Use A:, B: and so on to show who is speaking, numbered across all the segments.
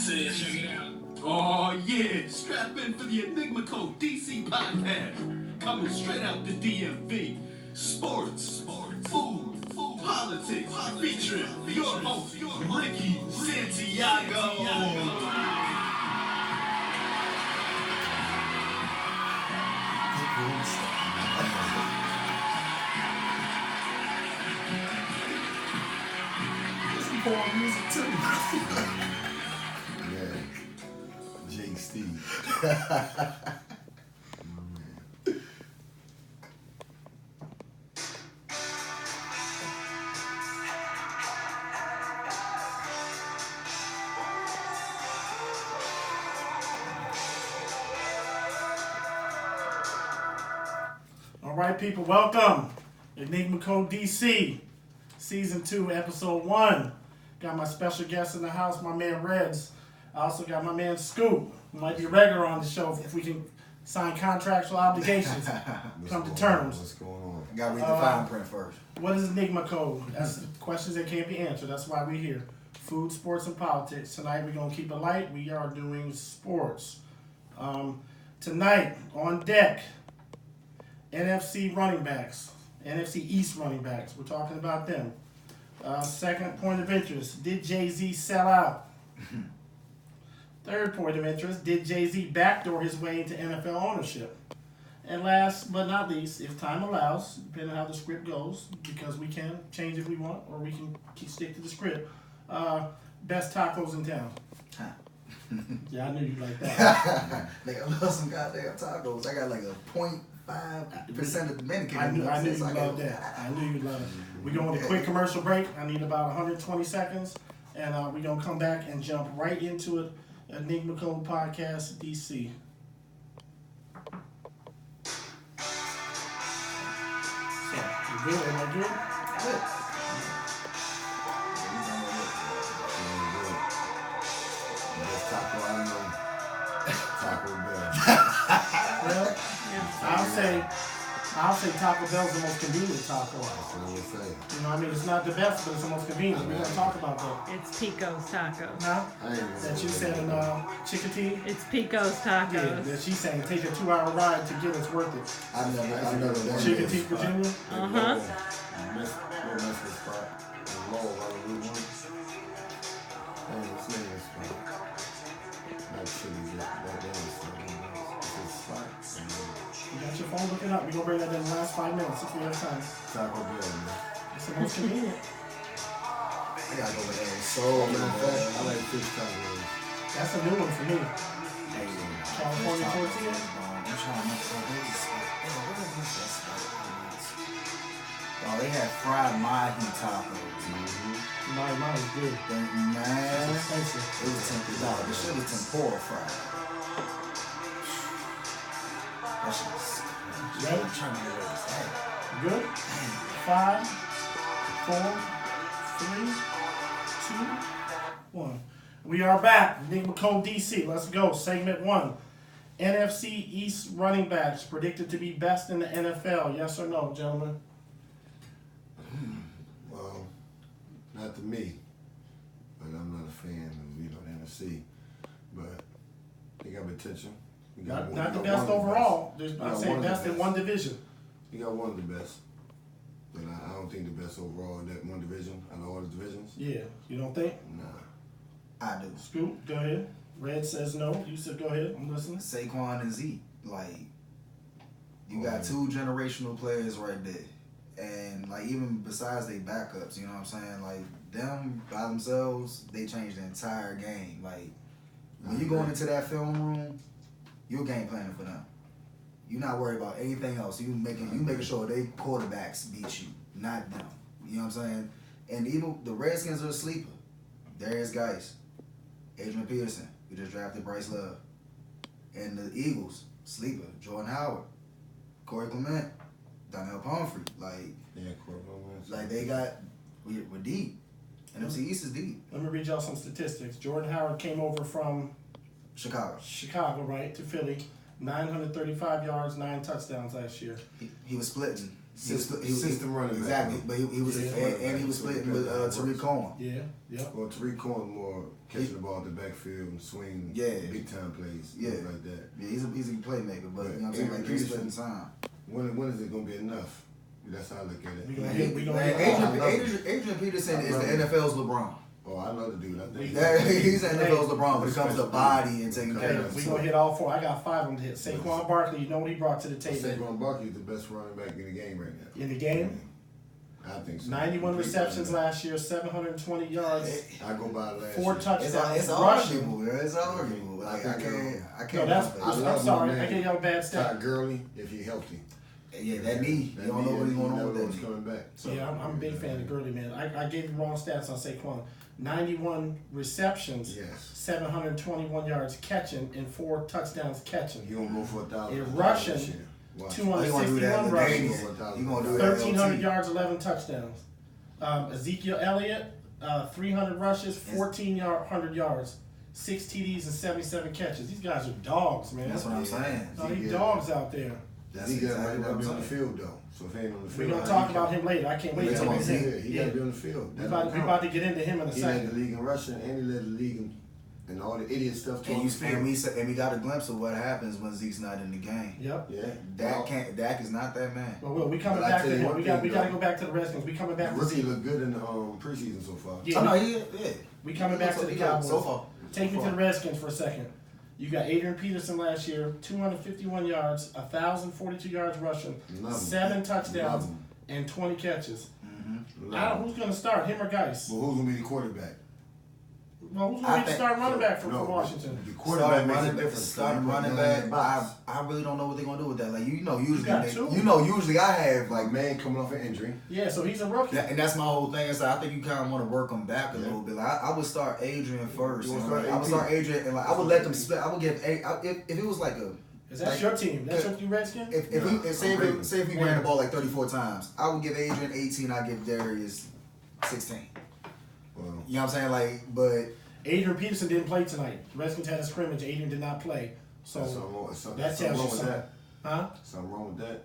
A: said, check it out. Oh yeah, strap in for the Enigma Code DC podcast. Coming straight out the DMV. Sports, food, politics, featuring your host, Ricky Santiago.
B: Music too. Yeah, Jake Steve.
C: All right, people, welcome. Enigma Code DC, Season 2, Episode 1. Got my special guest in the house, my man Reds. I also got my man Scoop, who might be regular on the show if we can sign contractual obligations, come to terms.
B: What's going on?
D: I gotta read the fine print first.
C: What is Enigma Code? That's questions that can't be answered. That's why we're here. Food, sports, and politics. Tonight we're going to keep it light. We are doing sports. Tonight, on deck, NFC running backs. NFC East running backs. We're talking about them. Second point of interest, did Jay-Z sell out? Third point of interest, did Jay-Z backdoor his way into NFL ownership? And last but not least, if time allows, depending on how the script goes, because we can change if we want, or we can stick to the script, best tacos in town. Yeah, I knew you'd like that.
D: Like, I love some goddamn tacos. I got like a 0.5% of Dominican.
C: I knew you'd love that. I knew you'd love it. We're going to a quick commercial break. I need about 120 seconds. And we're going to come back and jump right into it. Enigma Code Podcast DC. So, you good? Am I good?
D: Good.
B: Best taco I know. Taco Bell.
C: Well, I'll say Taco Bell's the most convenient taco.
B: That's what I would say.
C: You know what I mean? It's not the best, but it's the most convenient. We're going to talk about that.
E: It's Pico's Tacos.
C: Huh?
B: I ain't gonna
C: That you
B: say
C: said in Chicotee?
E: It's Pico's Tacos.
C: Yeah, that she's saying take a 2-hour ride to get it's worth it.
B: I never done
C: Chicotee,
B: that.
C: Virginia?
E: Uh-huh.
B: Little Mexican spot. Low, right on Route 1. Hey, what's the name of the spot? Not Chili's, that damn spot. It's a spot.
C: You got your phone looking up. We're going to bring that in the last 5 minutes if we have time.
B: Taco Bell, man.
C: It's the most convenient.
D: I gotta go with that. So,
B: Matter of fact, I like fish tacos.
C: That's a new one for me.
D: hey,
C: California tortilla?
D: I'm trying to make they had fried mahi tacos.
C: Mine is good.
D: Man,
C: It's expensive.
D: it was $10. This shit was tempura fried. That shit was.
C: Ready?
D: I'm trying to get rid of that.
C: Good? 5, 4, 3, 2, 1. We are back. Enigma Code DC. Let's go. Segment 1. NFC East running backs predicted to be best in the NFL. Yes or no, gentlemen?
B: Well, not to me, but I'm not a fan of the NFC. But they got potential.
C: Not the best overall. I'm saying best in one division.
B: You got one of the best, but I don't think the best overall in that one division out of all the divisions.
C: Yeah, you don't think?
B: Nah.
D: I do.
C: Scoop, go ahead. Red says no. You said go ahead. I'm listening.
D: Saquon and Zeke, like, you got two generational players right there. And, like, even besides their backups, you know what I'm saying? Like, them by themselves, they changed the entire game. Like, when you going into that film room, you're game planning for them. You're not worried about anything else. You making sure they quarterbacks beat you, not them. You know what I'm saying? And even the Redskins are a sleeper. Darius Geis, Adrian Peterson. We just drafted Bryce Love. And the Eagles, sleeper, Jordan Howard, Corey Clement, Donnell Pumphrey. Like they got, we're deep. NFC East is deep.
C: Let me read y'all some statistics. Jordan Howard came over from
D: Chicago,
C: right, to Philly. 935 yards, 9 touchdowns last year.
D: He was splitting.
B: System running back.
D: Exactly, but he was and he was splitting with Tariq Cohen.
C: Yeah, yeah.
B: Well, Tariq Cohen more catching the ball at the backfield and swing, big time plays, stuff like that.
D: Yeah, he's a playmaker, but you know what I'm saying, like he's splitting time.
B: When is it gonna be enough? That's how I look at it.
D: Adrian Peterson is the NFL's LeBron.
B: Oh, I know the dude. I think
D: He's the NFL's LeBron when it comes to body and taking care of.
C: We're going to hit all four. I got 5 of them to hit. Saquon Barkley, you know what he brought to the table.
B: Saquon Barkley is the best running back in the game right now.
C: In the game?
B: I think so.
C: 91 receptions last year, 720 yards.
B: I go by last
C: 4
B: year.
C: touchdowns.
D: It's arguable, man. It's arguable. Like, I can't.
C: No, I'm sorry. I gave y'all a bad stat.
B: Todd Gurley, if he's healthy.
D: Yeah, that knee. You don't know what's going on with that knee.
B: Coming back.
C: So, yeah, I'm a big fan of Gurley, man. I gave you wrong stats on Saquon. 91 receptions, 721 yards catching, and 4 touchdowns catching.
B: He gonna go for 1,000.
C: In rushing, 261 rushes, 1,300 yards, 11 touchdowns. Ezekiel Elliott, 300 rushes, 1,400 yards, 6 TDs, and 77 catches. These guys are dogs, man.
D: That's what I'm saying.
C: No, these dogs out there.
D: That's
B: he
D: exactly
B: got to
D: what
B: be
D: I'm
B: on the
D: saying.
B: field though. So if he ain't on the field,
C: We're gonna talk about him later. I can't wait to get
B: He
C: him.
B: got to be on the field.
C: We about to get into him in a
B: He led
C: second.
B: the league in rushing, and he led the league in all the idiot stuff.
D: And we got a glimpse of what happens when Zeke's not in the game.
C: Yep.
B: Yeah.
D: Dak is not that man.
C: Well, we coming back to him. We got to go back to the Redskins. We coming back to
B: Rookie
C: Zeke.
B: looked good in the preseason so far.
C: Yeah.
D: Oh, no,
C: We coming back to the Cowboys.
D: So far.
C: Take me to the Redskins for a second. You got Adrian Peterson last year, 251 yards, 1,042 yards rushing, 7 touchdowns, and 20 catches. Who's going to start, him or Geis?
B: Well, who's going to be the quarterback?
C: Well, who's going to be the starting running back for Washington?
B: The quarterback makes a difference.
D: Starting running back. I really don't know what they're gonna do with that. Like usually
C: got
D: I have
B: like man coming off an injury.
C: Yeah, so he's a rookie.
D: And that's my whole thing. So I think you kind of want to work them back a little bit. Like I would start Adrian first. I would start Adrian, and like I would let them split. I would give if it was like a.
C: Is that your team? That's your Redskins?
D: If we ran the ball like 34 times, I would give Adrian 18. I give Darius 16.
B: Well,
D: you know what I'm saying? Like, but
C: Adrian Peterson didn't play tonight. The Redskins had a scrimmage. Adrian did not play. So that tells you something. Huh?
B: Something wrong with that?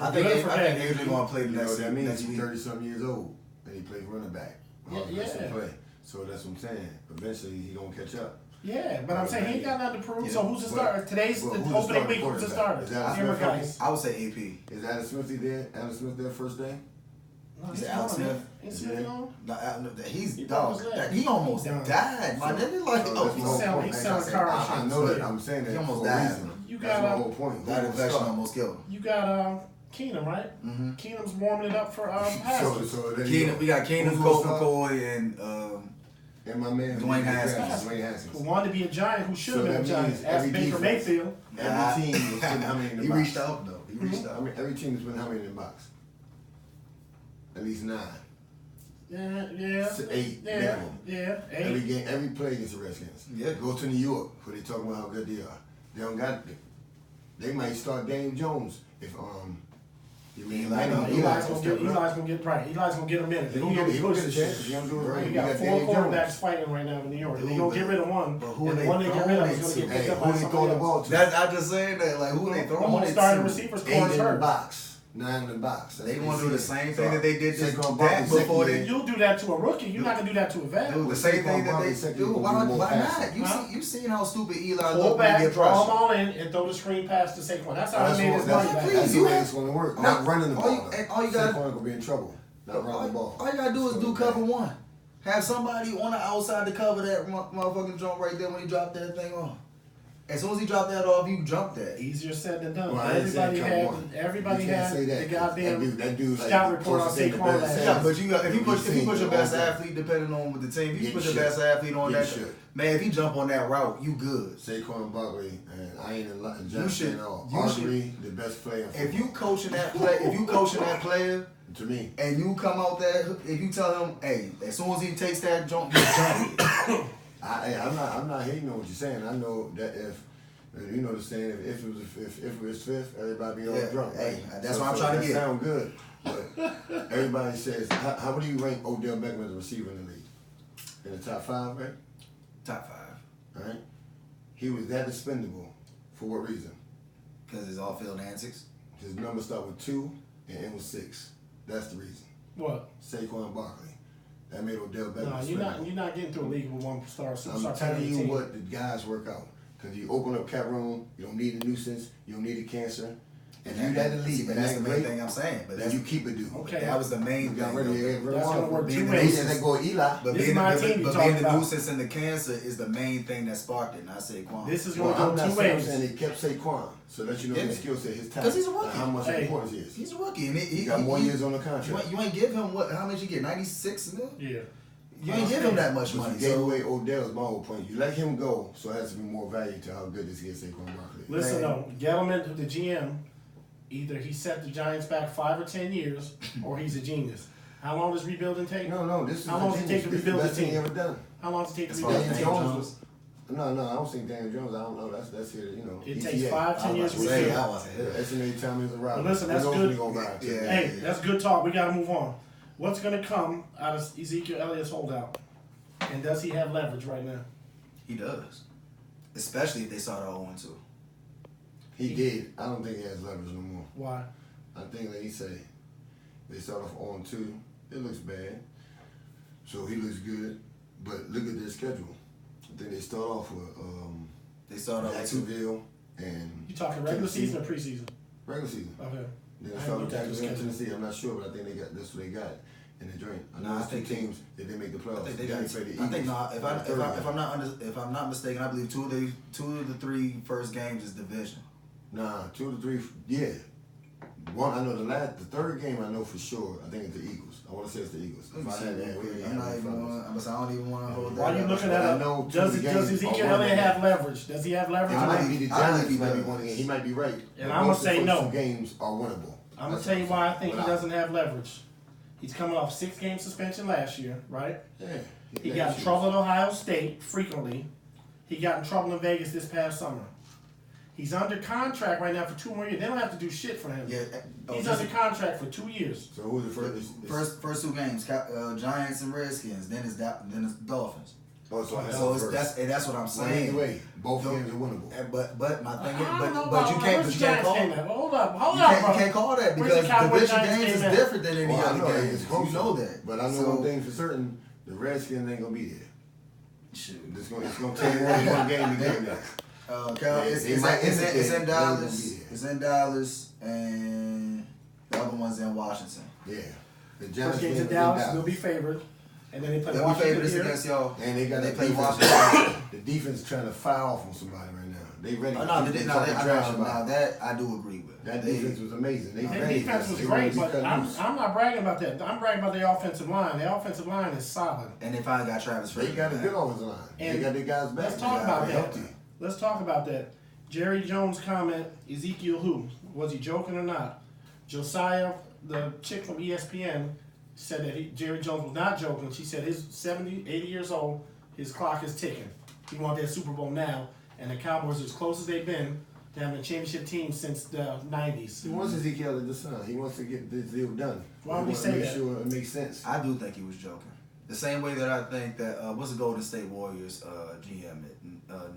D: I think Adrian gonna play the next.
B: That means he's 30-something years old and he plays running back. Play. So that's what I'm saying. Eventually he gonna catch up.
C: Yeah, but I'm saying he ain't got nothing to prove. So who's the starter? Today's the opening week. Who's the starter?
D: I would say AP.
B: Is Adam Smith there? Adam Smith there first day?
C: No,
D: he's Alex Smith.
C: He's
D: dog. He almost died. My nigga, like
C: he's selling cars.
B: I know that. I'm saying that.
D: He almost died.
C: You
B: That's my whole point.
D: That infection almost killed him.
C: You got Keenum, right?
D: Mm-hmm.
C: Keenum's warming it up for Haskins.
D: We got Keenum, Colt McCoy,
B: and my man
D: Dwayne Haskins.
C: Who wanted to be a Giant, who should have been a Giant. Ask Baker Mayfield.
B: Every team was putting how many in the box?
D: He reached out though. He reached out.
B: I mean, every team is putting how many in the box? At least 9.
C: Yeah.
B: 8 minimum.
C: Yeah. 8.
B: Every game, every play against the Redskins.
D: Yeah.
B: Go to New York, who they talking about how good they are. They don't got. They might start Daniel Jones if you mean
C: Eli's gonna get right. Eli's gonna get a minute.
B: He gonna get a chance. He gonna do it right.
C: You got 4 quarterbacks fighting right now in New York. They're gonna get rid of one, and the one they get rid of is gonna get picked up by somebody else.
D: I'm just saying that, like, who they throwing it to?
C: The whole starting receivers core is
B: 8 in the
C: hurt.
B: box. 9 in the box.
D: They want to do the same thing that they did just before they.
C: You'll do that to a rookie. You're not gonna do that to a vet.
D: The same thing that they do. Why not? You seen how stupid Eli looked when he get
C: draw
D: pressure.
C: them all in and throw the screen pass to Saquon. That's how he made his money back.
B: That's the way it's going to work. Not running the ball.
D: All you got.
B: Saquon going to be in trouble. Not running the ball.
D: All you got to do is do cover 1. Have somebody on the outside to cover that motherfucking jump right there when he dropped that thing off. As soon as he dropped that off, you jumped that.
C: Easier said than done.
B: Well,
C: Everybody had the goddamn
B: that dude's
C: scout report on Saquon last year.
D: Yeah, but if you push your best athlete, depending on what the team, if you push your best athlete on that, man, if you jump on that route, you good.
B: Saquon Barkley, and I ain't in
D: you should.
B: Arguably the best player.
D: If you coaching that player,
B: to me,
D: and you come out there, if you tell him, hey, as soon as he takes that jump, you jump it.
B: I'm not hating on what you're saying. I know that if you know the saying, if it was fifth, everybody be all drunk.
D: Hey, that's what I'm trying to get.
B: That sound good, but everybody says, how do you rank Odell Beckham as a receiver in the league? In the top 5, right?
D: Top 5.
B: All right. He was that expendable. For what reason?
D: Because his off-field antics.
B: His numbers start with 2, and it was 6. That's the reason.
C: What?
B: Saquon Barkley. That made Odell better.
C: No, you're not getting to a league with one star superstar.
B: I'm telling you what the guys work out. Because you open up cap room, you don't need a nuisance, you don't need a cancer. And you got to leave.
D: But that's the main thing I'm saying. But
B: then you keep it dude.
C: Okay.
D: That was the main thing.
C: That's gonna work two ways.
B: They go Eli.
D: But being the nuisance and the cancer is the main thing that sparked it, not Saquon.
C: This is going to go two ways.
B: And they kept Saquon, so that you know his skill set, his talent.
D: Because he's a rookie.
B: How much importance he is.
D: He's a rookie. And
B: he got more years on the contract.
D: You ain't give him how much you get? 96 mil?
C: Yeah.
D: You ain't give him that much money.
B: You gave away Odell's my whole point. You let him go, so it has to be more value to how good this is Saquon Barkley.
C: Listen though, Gettleman, the GM, either he set the Giants back 5 or 10 years, or he's a genius. How long does rebuilding take?
B: No, this is
C: how long does it take to rebuild the team?
B: Ever done.
C: How long does it take to
D: As
C: rebuild
D: far
C: the
D: as
C: team?
D: Jones?
B: No, I don't think Daniel Jones. I don't know. That's here, you know.
C: It
B: ETA.
C: takes 5-10 years to
D: say,
C: rebuild.
D: I wasn't here.
B: Estimated time is around.
C: But listen, that's good.
D: Yeah.
C: That's good talk. We got to move on. What's going to come out of Ezekiel Elliott's holdout? And does he have leverage right now?
D: He does. Especially if they start 0-2.
B: He did. I don't think he has leverage no more.
C: Why?
B: I think, like he say, they start off 0-2. It looks bad. So he looks good. But look at their schedule. I think they start off with
D: They start off with
B: Jacksonville and
C: You talking regular season or preseason?
B: Regular season.
C: Okay.
B: Then they
C: I
B: start with
C: haven't looked at the
B: Jacksonville and
C: schedule.
B: Tennessee. I'm not sure, but I think they got that's what they got in the joint. I know
D: Nah,
B: it's
D: I think
B: two teams that they make the playoffs.
D: I think they
B: Then
D: got.
B: play the
D: I think
B: Eagles.
D: if I'm not mistaken, I believe two of the three first games is division.
B: Nah, 2 to 3. Yeah. One, I know the third game I know for sure. I think it's the Eagles. I want to say it's the Eagles.
D: Let me
B: If I
D: see
B: had
D: real
B: that,
D: quick.
B: we
D: I'm not even. I don't even want to hold that.
C: Why are you
D: up.
C: looking at
B: I
C: it?
B: know
C: Does
B: two games
C: Ezekiel
B: are
C: Elliott
B: one
C: have leverage? Does he have leverage?
B: It
C: or
B: might
C: not?
B: be the
D: I
B: Giants.
D: think
B: He might be
D: does.
B: one again. He might be right.
C: And
B: But
C: I'ma
B: most of the
C: say
B: first
C: no.
B: two games are winnable.
C: I'm going
B: That's
C: to tell you why I
B: what
C: think he
B: I'm
C: doesn't have leverage. He's coming off 6-game suspension last year, right?
B: Yeah.
C: He got in trouble at Ohio State frequently. He got in trouble in Vegas this past summer. He's under contract right now for 2 more years. They don't have to do shit for him.
D: Yeah.
C: He's under contract for 2 years.
B: So who's the first?
D: First two games, Giants and Redskins. Then it's Dolphins.
B: Oh, so
D: That's what I'm saying.
B: Anyway, both games are winnable.
D: But my thing is,
C: I don't know
D: but you
C: about
D: can't
C: where's
D: you
C: the
D: can't
C: Giants
D: call
C: game
D: it.
C: at? Hold up, bro.
D: You can't call that
C: Where's the
D: because
C: Cowboys
D: division
C: Giants
D: games is
C: game at?
D: different than any
B: Well, I
D: other
B: know
D: games.
B: it's closer,
D: You know that.
B: But I know
D: So-
B: one thing for certain: the Redskins ain't gonna be there.
D: Shoot.
B: It's gonna take one game to get there.
D: It's
B: They might indicate
D: in
B: they're gonna
D: Dallas.
B: be there.
D: It's in Dallas, and the other one's in Washington.
B: Yeah. The
C: First game's
B: game
C: in Dallas, they'll be favored. And then they play
D: They'll be
C: Washington
D: favorites
C: here.
D: against y'all.
B: And they got
D: They
B: the
D: play
B: defense.
D: Washington.
B: The defense trying to fire off on somebody right now. They ready.
D: Oh,
B: to
D: no,
B: keep
D: they,
B: talking trash
D: now
B: about.
D: that I do agree with.
B: That defense was amazing.
C: Their defense was great, but I'm not bragging about that. I'm bragging about their offensive line. Their offensive line is solid.
D: And they finally got Travis
B: They
D: Frederick.
B: got a good offensive line.
C: And
B: They got their guys back.
C: Let's talk about that.
B: Healthy.
C: Let's talk about that. Jerry Jones' comment, Ezekiel who? Was he joking or not? Josiah, the chick from ESPN, said that Jerry Jones was not joking. She said he's 70, 80 years old, his clock is ticking. He wants that Super Bowl now, and the Cowboys are as close as they've been to having a championship team since the 90s.
B: He wants Ezekiel to son. He wants to get this deal done.
C: Why would he
B: wants
C: say
B: to make
C: that?
B: sure it makes sense.
D: I do think he was joking. The same way that I think that what's the Golden State Warriors GM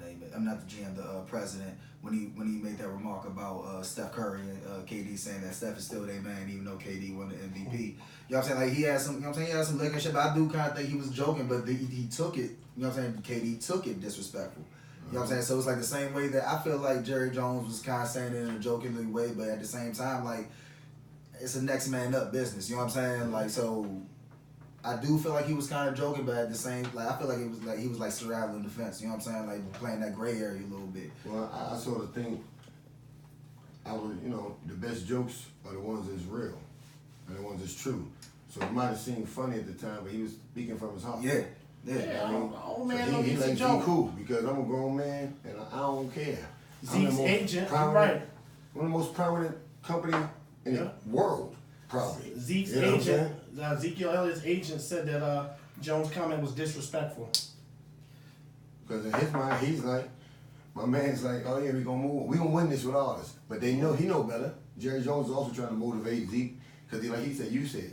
D: name it? I'm not the GM, the president when he made that remark about Steph Curry and KD saying that Steph is still their man even though KD won the MVP. You know what I'm saying? Like he had some, you know what I'm saying? He had some leg and shit, but I do kind of think he was joking, but he took it. You know what I'm saying? KD took it disrespectful. You know what I'm saying? So it's like the same way that I feel like Jerry Jones was kind of saying it in a jokingly way, but at the same time, like it's a next man up business. You know what I'm saying? Like so. I do feel like he was kind of joking, but at the same, like I feel like it was like he was like straddling the fence. You know what I'm saying? Like playing that gray area a little bit.
B: Well, I sort of think the best jokes are the ones that's real and the ones that's true. So it might have seemed funny at the time, but he was speaking from his heart.
D: Yeah.
C: Yeah,
B: I mean,
C: old man
B: so
C: don't
B: he
C: need to
B: like,
C: joke.
B: be cool because I'm a grown man and I don't care. I'm the
C: Zeke's
B: most
C: agent,
B: prominent-
C: right.
B: One of the most prominent companies in
C: Yeah.
B: the world, probably.
C: Zeke's
B: You know what I'm
C: agent,
B: saying?
C: Ezekiel Elliott's agent said that Jones' comment was disrespectful.
B: Because in his mind, he's like, my man's like, oh yeah, we gonna move. We gonna win this with all this. But they know he know better. Jerry Jones is also trying to motivate Zeke because you said,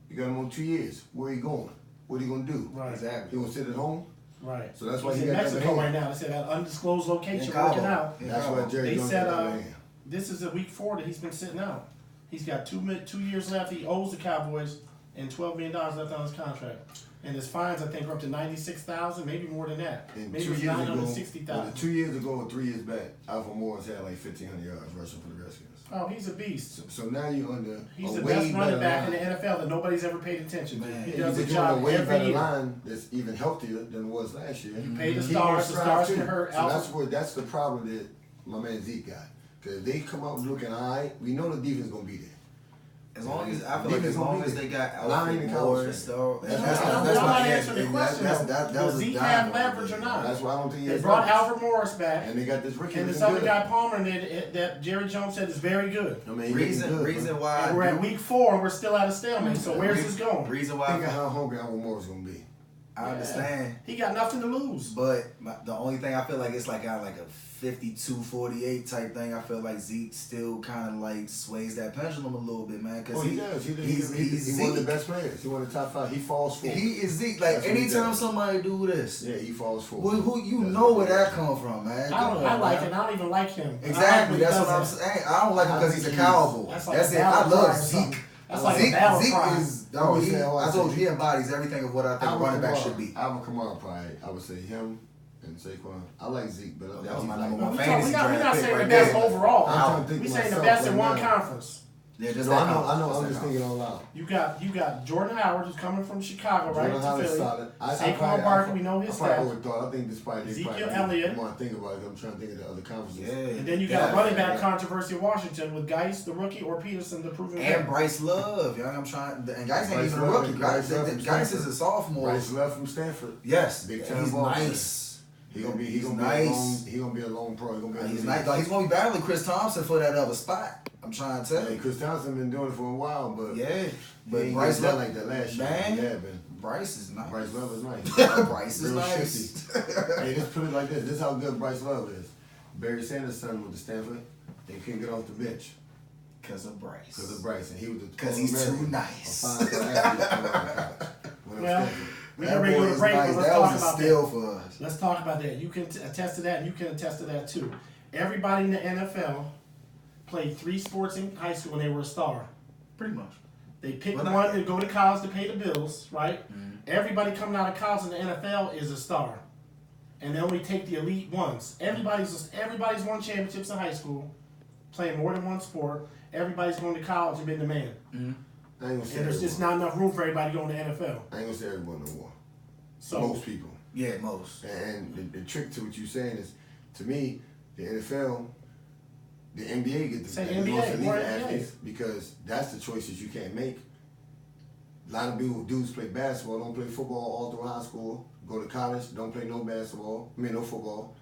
B: you got him on 2 years. Where he going? What he gonna do?
C: Right.
D: Exactly.
B: He gonna sit at home?
C: Right.
B: So that's why
C: He's
B: he
C: in
B: got that
C: Mexico
B: hand.
C: right now. They said at undisclosed location
D: In Cabo.
C: working out.
D: In
B: That's
D: Cabo.
B: why Jerry
C: They
B: Jones
C: said
B: got that hand.
C: this is a week 4 that he's been sitting out. He's got 2 years left. He owes the Cowboys and $12 million left on his contract. And his fines, I think, are up to $96,000, maybe more than that.
B: And
C: Maybe
B: 2
C: it's
B: years ago,
C: $960,000.
B: 2 years ago or 3 years back, Alfred Morris had like 1,500 yards rushing for the Redskins.
C: Oh, he's a beast.
B: So now you're under
C: He's
B: a
C: the
B: way
C: best running back in
B: line.
C: the NFL that nobody's ever paid attention to.
D: Man,
C: He
B: He's
C: does a
B: doing a
C: job
B: way
C: every
B: better
C: year.
B: line that's even healthier than it was last year.
C: You pay the
B: He
C: stars,
B: gonna
C: the
B: strive
C: stars
B: too.
C: can hurt.
B: So that's the problem that my man Zeke got. Because if they come out looking all right, we know the defense going to be there.
D: As long as I feel like as long as they got
B: Line
D: Alfred
B: and
D: Morris,
B: Cowboys.
D: though,
C: I'm not answering the question.
D: that
C: Does
D: was
C: Zeke
D: a
C: have
D: dime
C: leverage
D: right
C: or
D: there.
C: not?
B: That's why I don't think he
C: They
B: has
C: brought
B: leverage.
C: Alfred Morris back,
B: And they got this rookie
C: and this
B: looking
C: other
B: good.
C: guy Palmer that Jerry Jones said is very good.
B: I mean, he looking good,
D: Reason
B: man.
D: why
C: And we're at week 4 and we're still at a stalemate. So where's this going?
D: Reason
B: Think of
D: why
B: how hungry Alfred Morris going to be.
D: I understand,
C: He got nothing to lose.
D: but the only thing I feel like it's like a 52-48 type thing. I feel like Zeke still kind of like sways that pendulum a little bit, man. Cause
B: Oh, he does.
D: He's
B: He's one of the
D: Zeke.
B: best players. He's one of the top 5. He falls forward.
D: He is Zeke. Like
B: That's what he
D: anytime
B: does.
D: somebody do this,
B: Yeah, he falls forward.
D: who you
B: That's
D: know
B: what
D: where
B: he
D: that
B: does.
D: come from, man?
C: I
D: Come on,
C: like
D: man.
C: it. I don't even like him.
D: Exactly,
C: I
D: that's
C: like
D: what I'm
C: does that.
D: saying. I don't like him because he's a cowboy.
C: That's
D: That's,
C: like a
D: it. I
C: battle
D: love
C: cry or something.
D: Zeke.
C: That's like a
D: Zeke,
C: battle
D: Zeke
C: cry.
D: is.
B: I would say,
D: I told you he embodies everything of what I think a running back should be.
B: Alvin Kamara probably. I would say him and Saquon. I like Zeke, but
D: That was my
B: he's
D: number
B: like-
D: one
C: We're
D: fantasy
C: not
D: draft
C: saying
D: pick
C: the
D: right
C: best
D: there.
C: overall.
B: I'm trying to think
C: We
B: to
C: saying the
B: myself
C: best in
B: right
C: one
B: now.
C: conference.
D: Yeah, just
B: No,
D: that
B: I know.
D: conference.
B: I'm
D: Just
B: just
D: that
B: thinking all out.
C: You got Jordan Howard who's coming from Chicago, right?
B: Jordan
C: To
B: Howard's
C: Philly.
B: solid.
C: Saquon Barkley, we know his
B: I probably
C: stats.
B: overthought. I think despite
C: Ezekiel Elliott.
B: The more I think about it, I'm trying to think of the other conferences.
D: Yeah.
C: And then you got running back controversy in Washington with Geis, the rookie, or Peterson, the proven
D: And
C: veteran.
D: Bryce Love, young. I'm trying. And Geis ain't
B: Bryce
D: even a
B: Love
D: rookie.
B: and Bryce Love from
D: Geis is a
B: Stanford.
D: sophomore.
B: Bryce Love from Stanford.
D: Yes,
B: Big time
D: he's
B: ball
D: nice.
B: He gonna be
D: He's
B: a
D: nice.
B: lone pro. He gonna be a
D: He's
B: elite.
D: nice. Like, he's gonna be battling Chris Thompson for that other spot. I'm trying to tell
B: Hey,
D: you.
B: Chris Townsend been doing it for a while, but
D: Yeah,
B: he
D: but
B: ain't
D: Bryce
B: get
D: Love,
B: like that last year.
D: man,
B: Yeah, been.
D: Bryce is nice.
B: Bryce Love is nice.
D: Bryce is
B: Real
D: nice.
B: shifty. Hey, just put it like this. This is how good Bryce Love is. Barry Sanders' son went to Stanford and couldn't get off the bench
D: Because of Bryce.
B: because of Bryce, and he was the
D: Because he's too
B: All-American,
D: nice.
B: a five-star athlete coming out of college. Went up
C: Well,
B: Stanford.
C: we
D: That
C: got ready to
D: boy
C: go to
D: is
C: break,
D: nice.
C: but let's
D: That
C: talk
D: was a
C: about
D: steal
C: that.
D: for us.
C: Let's talk about that. You can attest to that, and you can attest to that too. Everybody in the NFL played 3 sports in high school when they were a star.
D: Pretty much.
C: They pick
D: Well,
C: one to go to college to pay the bills, right?
D: Mm-hmm.
C: Everybody coming out of college in the NFL is a star, and they only take the elite ones. Everybody's won championships in high school, playing more than one sport. Everybody's going to college and been the man,
B: I ain't gonna say
C: and there's just
B: everyone.
C: not enough room for everybody going to the NFL.
B: I ain't gonna say everyone no more.
C: So
B: Most people.
D: Yeah, most.
B: And the trick to what you're saying is, to me, the NFL, the NBA get the
C: Say
B: the
C: NBA,
B: most elite
C: more
B: athletes because that's the choices you can't make. A lot of dudes play basketball, don't play football all through high school, go to college, don't play no basketball, no football,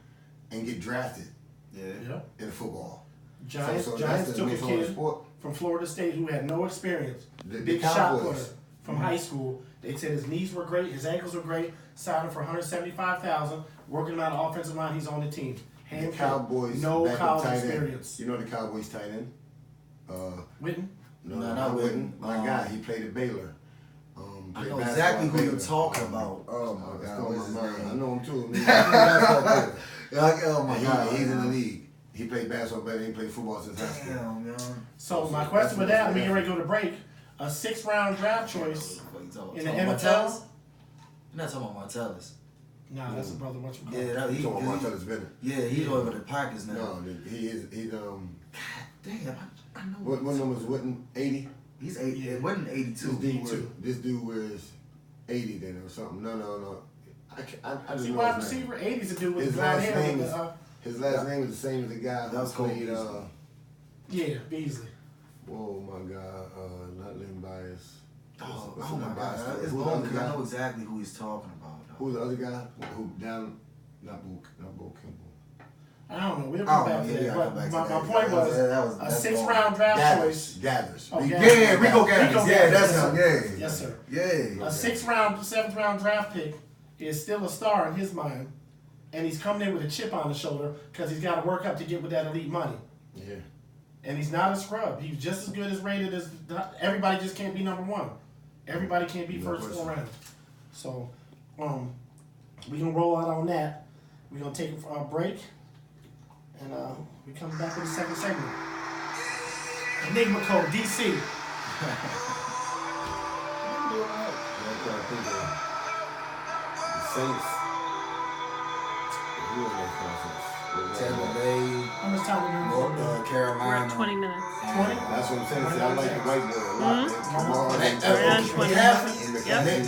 B: and get drafted
D: Yeah.
C: yeah.
B: in football.
C: Giants
B: that's the
C: took a
B: most fun
C: kid
B: sport.
C: from Florida State who had no experience,
B: The
C: big shot
B: Cowboys.
C: putter from high school. They said his knees were great, his ankles were great. Signed him for $175,000. Working him out of offensive line, he's on the team.
B: The
C: Handpicked.
B: Cowboys,
C: no
B: back
C: college
B: tight end.
C: experience.
B: You know the Cowboys tight end?
C: Witten.
B: No,
D: No,
B: not
D: not
B: Witten.
D: Witten.
B: My guy, he played at Baylor.
D: I
B: Played
D: know
B: basketball
D: exactly
B: at
D: who you're
B: Baylor.
D: talking about. Oh
B: Oh,
D: my
B: it's
D: God,
B: going
D: what's his
B: my mind.
D: name?
B: I know him too. I mean, he played basketball at Baylor.
D: Like, oh my
B: And
D: God.
B: he's in the league. He played basketball better than he played football since high school.
D: Damn, man.
C: So my question with that, we already go to break. A 6th round draft choice in the NFL.
D: Martellus? You're not talking about Martellus.
C: Nah, that's a brother. What you call
D: Yeah,
C: it?
D: that,
B: You talking about Martellus Bennett?
D: yeah, he's over the Packers now.
B: No, he's
D: Damn, I know.
B: what number is Witten? 80?
D: He's 80. It wasn't 82.
B: This dude wears 80 then or something. No. I just
C: See,
B: know
C: wide
B: his name.
C: receiver, 80's a dude with
B: His
C: the blonde
B: last
C: hair.
B: name
C: with
B: is
C: the,
B: his last name is the same as the guy
D: That
B: who
D: was Cole
B: played.
D: Beasley.
C: yeah, Beasley.
B: Whoa, my God, not Lynn Bias.
D: Oh,
B: What's
D: oh
B: Lynn
D: my
B: Bias?
D: God. It's
B: Who's the
D: long
B: other
D: because I
B: guy?
D: know exactly who he's talking about. Though.
B: Who's the other guy? Who down? Not Bo Kimball.
C: I don't know. We'll
D: Oh,
C: come back to
D: yeah,
C: that.
D: yeah,
C: But
D: come back to
C: my
D: that.
C: point was
D: That's
C: a 6th
D: long.
C: round draft choice.
B: Gathers.
C: Oh,
B: Rico
C: Gathers.
D: Yeah, Rico Gathers.
C: Rico
D: Yeah,
C: Gathers.
D: that's him. Yeah.
C: Yes, sir.
D: Yeah.
C: A 6th round, 7th round draft pick is still a star in his mind, and he's coming in with a chip on his shoulder because he's got to work up to get with that elite money.
B: Yeah.
C: And he's not a scrub. He's just as good as rated as everybody. Just can't be number 1. Everybody can't be
B: No
C: first
B: question.
C: 4 rounds. So, we gonna roll out on that. We're gonna take a break, and we come back with the second segment. Enigma Code DC.
B: The Saints. Who are those conference?
D: Tampa Bay,
C: How much time we
D: North
C: doing?
E: We're
D: Carolina.
E: at 20 minutes.
C: 20?
B: That's what I'm saying. See, I like the white boy a lot, man. Kamar
E: We're
B: and
E: at 20 minutes. Yep.
B: They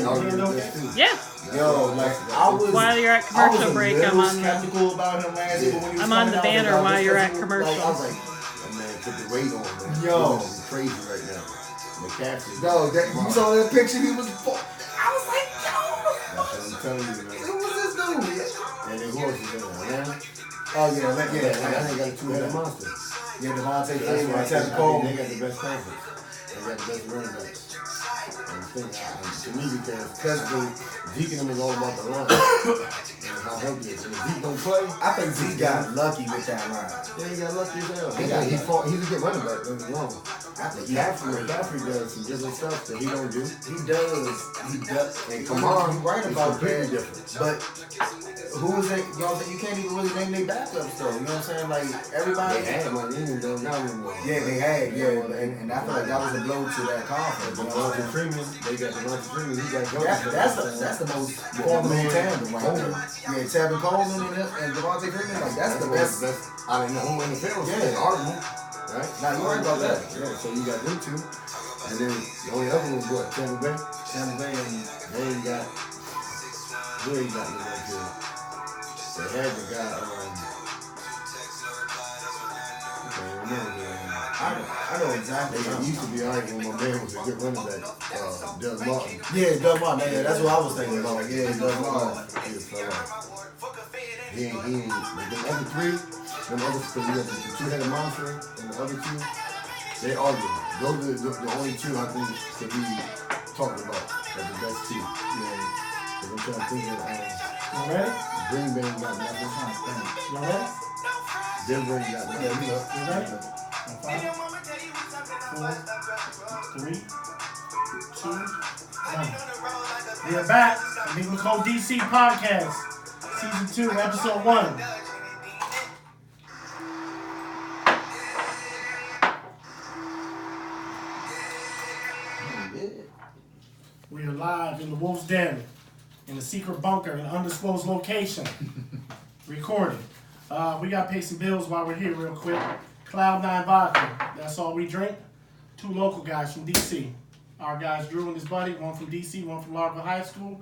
B: argue with this too.
E: Yeah.
D: Yo, like I was.
E: While you're at
D: I was
E: commercial
D: a
E: break,
D: little
E: I'm on the.
D: skeptical about him last year, but when he was
E: I'm on
D: coming
E: the
D: out, I was
E: banner
D: like,
E: while
D: this
E: you're
D: doesn't
E: at
D: look
E: commercial.
D: Like, I was like,
B: That man put the weight on, man.
D: Yo.
B: He's crazy right now. McCaffrey.
D: no, that, you saw that picture? He was. I was like, yo.
B: That's what I'm telling you, man.
D: Who was this dude?
B: And then who else is in there? Atlanta?
D: Oh yeah,
B: I think got a two-headed monster.
D: Yeah, Devontae
B: That's
D: Freeman
B: why
D: and Tevin Cole.
B: they got the best conference. They got the best running backs. And the thing, to me, because Zeke and them is all about the line. And how healthy it is. And if Zeke don't play,
D: I think Zeke got lucky with that line.
B: yeah, he got lucky as hell. He's a good running back, don't get me wrong. McCaffrey does some different stuff that he don't do.
D: He does.
B: And Kamar,
D: you're right
B: is
D: about
B: completely
D: that.
B: different.
D: But who is it? You know what I'm saying? You can't even really name their backups though. You know what I'm saying? Like everybody.
B: They had one, they even don't got one more.
D: Yeah, they had. Yeah, and I feel like that was a blow to that conference. You know what I'm saying?
B: They got Devontae Freeman, he got
D: That's the most formidable tandem right there. Yeah, Tevin Coleman and Devontae Freeman, like that's the best.
B: I don't know who in the field.
D: Yeah.
B: Arden, right?
D: Now you worried about that.
B: Yeah, so you got them two. And then the only other one was what? Tampa Bay?
D: Tampa Bay and
B: They ain't got, who ain't got the right field? They had the guy, I can't remember the name.
D: I know exactly.
B: They used to be arguing when my man was a good running back, Doug Martin.
D: Yeah, Doug Martin. Yeah, that's what I was thinking about. Yeah, Doug Martin.
B: He fell off. He ain't, but the other three, them other, because we got the two-headed monster and the other two, they argue. Those are the only two I think could be talked about as the best two. Yeah. Because I'm trying to think of,
C: You ready?
B: Green Bay got nothing.
C: You ready?
B: Denver ain't got nothing.
C: You ready? On 5, 4, 3, 2, 1. We are back. Enigma Code DC podcast, season 2, episode 1. We are live in the Wolf's Den, in a secret bunker in an undisclosed location. Recording. We gotta pay some bills while we're here real quick. Cloud9 vodka, that's all we drink. 2 local guys from DC. Our guys, Drew and his buddy, one from DC, one from Largo High School.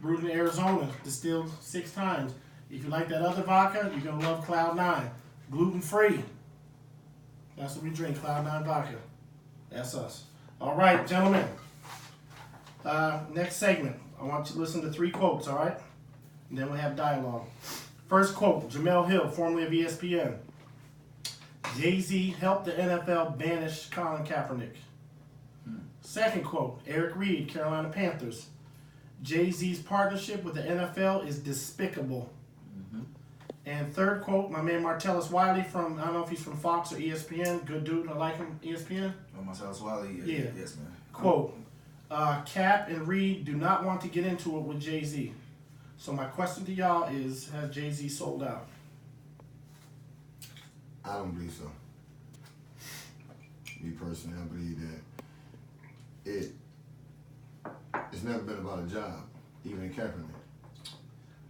C: Brewed in Arizona, distilled 6 times. If you like that other vodka, you're gonna love Cloud9. Gluten free. That's what we drink, Cloud9 vodka. That's us. All right, gentlemen. Next segment. I want you to listen to 3 quotes, all right? And then we'll have dialogue. First quote, Jamel Hill, formerly of ESPN. Jay-Z helped the NFL banish Colin Kaepernick. Second quote, Eric Reed, Carolina Panthers. Jay-Z's partnership with the NFL is despicable. And third quote, my man Martellus Wiley from, I don't know if he's from Fox or ESPN. Good dude, I like him, ESPN.
D: Oh, Martellus Wiley?
C: Yeah.
D: Yes, man.
C: Quote, Cap and Reed do not want to get into it with Jay-Z. So my question to y'all is, has Jay-Z sold out?
B: I don't believe so. Me personally, I believe that it's never been about a job, even in Kaepernick.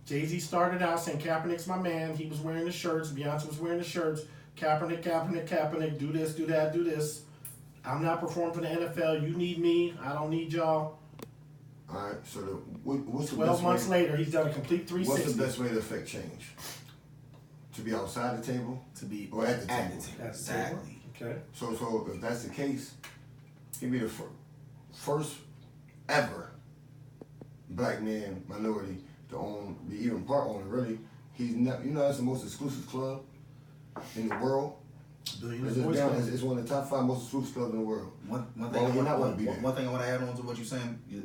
C: Jay-Z started out saying Kaepernick's my man. He was wearing the shirts. Beyonce was wearing the shirts. Kaepernick. Do this, do that, do this. I'm not performing for the NFL. You need me. I don't need y'all.
B: All right. So what's the
C: 12
B: best
C: months
B: way?
C: later, he's done a complete 360.
B: What's the best way to affect change? To be outside the table,
D: To be
B: or at the table?
C: That's the table.
D: Exactly.
C: Okay.
B: So if that's the case, he'd be the first ever black man, minority to own, be even part owner. Really, he's not. You know, that's the most exclusive club in the world. It's one of the top 5 most exclusive clubs in the world.
D: One
B: Why
D: thing
B: would you not want to be there?
D: one thing I want to add on to what you're saying, you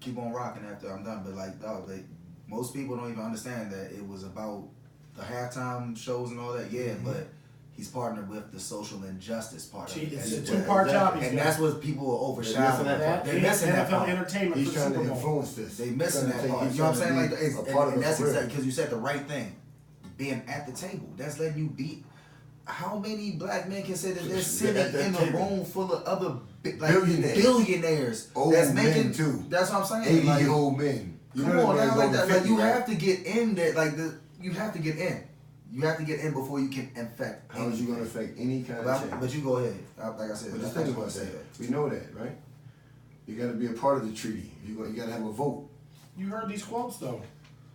D: keep on rocking after I'm done, but like, dog, like, most people don't even understand that it was about the halftime shows and all that, but he's partnered with the social injustice part of it.
C: It's a
D: And-
C: 2-part job.
D: And that's what people are overshadowing.
C: They're
D: missing that
C: NFL
D: part.
C: entertainment
B: He's
C: for the
B: trying to
C: Super Bowl.
B: influence this.
D: They missing that part. You know what I'm saying? Like, and that's exactly because you said the right thing. Being at the table, that's letting you be how many black men can say that they're
B: At
D: sitting
B: that
D: in a
B: table.
D: room full of other
B: Billionaires. Old
D: that's
B: men,
D: making
B: too.
D: That's what I'm saying.
B: 80-year-old men.
D: Come on now, like that. Like you have to get in there. Like you have to get in. You have to get in before you can infect.
B: How is you going to affect any kind of change?
D: But you go ahead. Like I said,
B: But just think about that. We know that, right? You got to be a part of the treaty. You got to have a vote.
C: You heard these quotes though.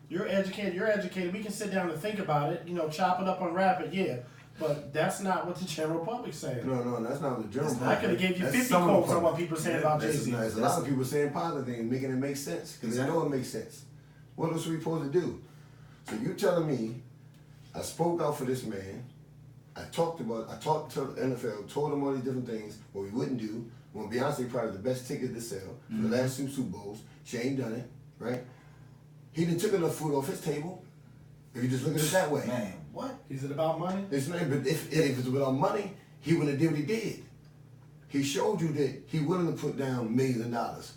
C: You're educated. We can sit down and think about it, chop it up, unwrap it, yeah. But that's not what the general public's saying.
B: No, that's not what the general public.
C: I could have gave you
B: That's
C: 50
B: some of the
C: quotes on
B: public.
C: what people saying about Jay-Z.
B: There's a lot of people saying positive things, making it make sense, because they know it makes sense. What else are we supposed to do? So you telling me, I spoke out for this man, I talked to the NFL, told them all these different things, what we wouldn't do, when Beyonce probably the best ticket to sell for the last two Super Bowls, she ain't done it, right? He done took enough food off his table, if you just look at it that way.
D: Man, what?
C: Is it about money?
B: It's not, but if it's without money, he wouldn't have did what he did. He showed you that he willing to put down millions of dollars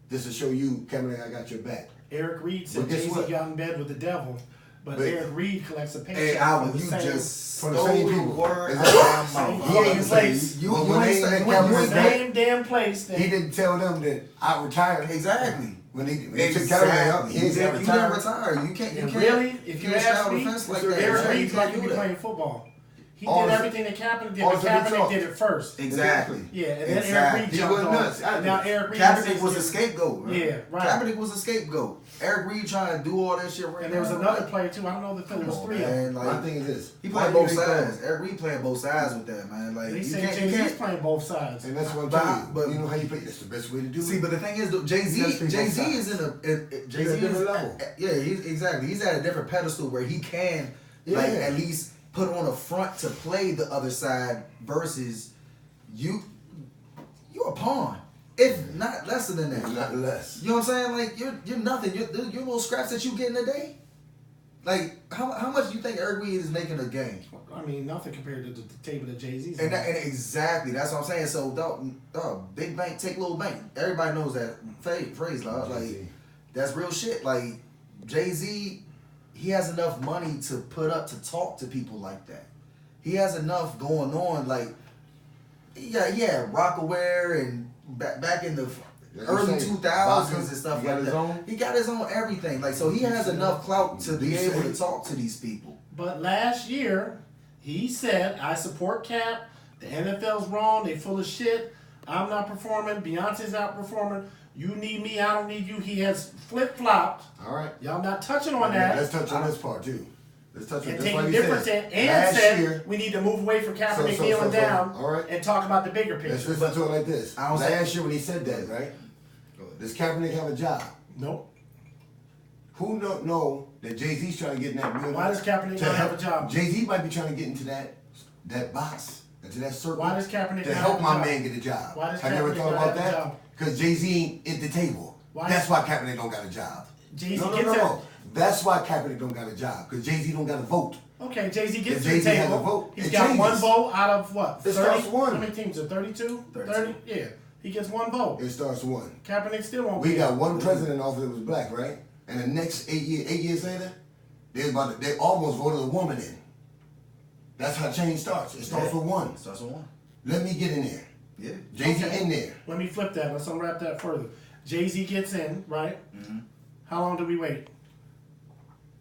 B: just to show you, Cameron, I got your back.
C: Eric Reed said
B: But guess
C: Jay-Z
B: what?
C: got in bed with the devil, but Eric Reed collects a paycheck.
D: Hey, Alvin,
C: from the
D: you
C: same-
D: just
B: from
D: stole
B: the same
D: the
B: people.
D: word
B: Exactly.
D: out of my mouth.
B: He ain't
C: place.
B: say
D: You
B: when they
D: ain't
B: ain't
D: say-
B: Cameron
C: the
B: back,
C: same damn place.
B: he didn't tell them that I retired.
D: Exactly.
B: When he took Cameron out, he ain't
D: You
B: say I
D: didn't
B: retired.
D: retire. You can't.
C: And really, if you
D: can't
C: ask
D: shout
C: me,
D: offense like that.
C: Eric
D: You
C: Reed
D: can't
C: like
D: do
C: be
D: that.
C: playing football. He
B: All
C: did
B: the-
C: everything that Kaepernick did,
B: all
C: but
B: the
C: Kaepernick
B: talk.
C: did it first.
D: Exactly.
C: Yeah, and then
D: Exactly.
C: Eric Reed
B: He
C: jumped
B: went
C: on.
B: nuts.
C: And now Eric Reed
D: Kaepernick was a scapegoat. Right?
C: Yeah, right.
D: Kaepernick was a scapegoat. Eric Reed trying to do all that shit right
C: And there was
D: now.
C: another player too. I don't know if there was three of them.
B: My thing is this.
D: He
B: why
D: playing
B: do
D: both
B: they
D: sides.
B: call-
D: Eric Reed playing both sides with that, man. Like
C: They
D: you
C: say
D: can't. You
C: Jay-Z's
D: can't.
C: playing both sides.
B: And that's what I'm
D: But-
B: telling you.
D: but-
B: You know how you play? That's the best way to do it.
D: See, but the thing is,
B: You gotta
D: Jay-Z
B: play both
D: is
B: sides.
D: in a Jay-Z
B: a different
D: is
B: level.
D: Yeah, he's exactly. He's at a different pedestal where he can like
B: Yeah.
D: at least put on a front to play the other side versus you're a pawn, if not lesser than that.
B: Not less.
D: You know what I'm saying? Like you're nothing. You're little scraps that you get in a day. Like how much do you think Eric Reed is making a game?
C: I mean, nothing compared to the table that Jay-Z's
D: And,
C: on.
D: and exactly, that's what I'm saying. So, dog, big bank take little bank. Everybody knows that phrase, dog. Like
B: Jay-Z.
D: that's real shit. Like Jay-Z, he has enough money to put up to talk to people like that. He has enough going on. Like yeah, Rockaware and back in the
B: Like you
D: early
B: say,
D: 2000s
B: Vodka,
D: and stuff
B: he got
D: like
B: his
D: that.
B: own?
D: He got his own everything. Like so, he has enough clout to be
B: You
D: able
B: say-
D: to talk to these people.
C: But last year, he said, I support Cap. The NFL's wrong. They full of shit. I'm not performing. Beyonce's not performing. You need me. I don't need you. He has flip-flopped.
B: All right.
C: Y'all not touching on that.
B: Let's touch on this part too. Let's touch on
C: And
B: this.
C: taking
B: Like he
C: difference
B: said,
C: and
B: last
C: said
B: year,
C: we need to move away from Kaepernick
B: So,
C: kneeling down
B: all right.
C: and talk about the bigger
B: let's
C: picture.
B: listen to it like this.
D: I don't say-
B: Last year when he said that, right? Does Kaepernick have a job?
C: Nope.
B: Who don't know that Jay-Z's trying to get in that building?
C: Why does Kaepernick
B: to
C: not have
B: help-
C: a job?
B: Jay-Z might be trying to get into that box, into that circle.
C: Why does Kaepernick
B: to
C: not
B: help
C: have a
B: my
C: job?
B: man get a job?
C: Why does
B: have you ever
C: Kaepernick
B: thought
C: not
B: about
C: have a
B: that?
C: job?
B: Because Jay-Z ain't at the table.
C: Why-
B: That's why Kaepernick don't got a job.
C: Jay-Z
B: no,
C: gets
B: no. That's why Kaepernick don't got a job. Because Jay-Z don't got a vote.
C: Okay, Jay-Z gets
B: If
C: to the
B: Jay-Z has
C: table.
B: a vote,
C: He's
B: it
C: got
B: changes.
C: one vote out of what?
B: It starts one.
C: How many teams are 32?
D: 32.
C: Yeah. He gets one vote.
B: It starts one.
C: Kaepernick still won't
B: We
C: be.
B: got one president in office that was black, right? And the next 8 years later, they almost voted a woman in. That's how change starts. It starts with one.
D: Starts with one.
B: Let me get in there.
D: Yeah.
B: Jay-Z
C: Okay.
B: in there.
C: Let me flip that. Let's unwrap that further. Jay-Z gets in, right?
D: Mm-hmm.
C: How long do we wait?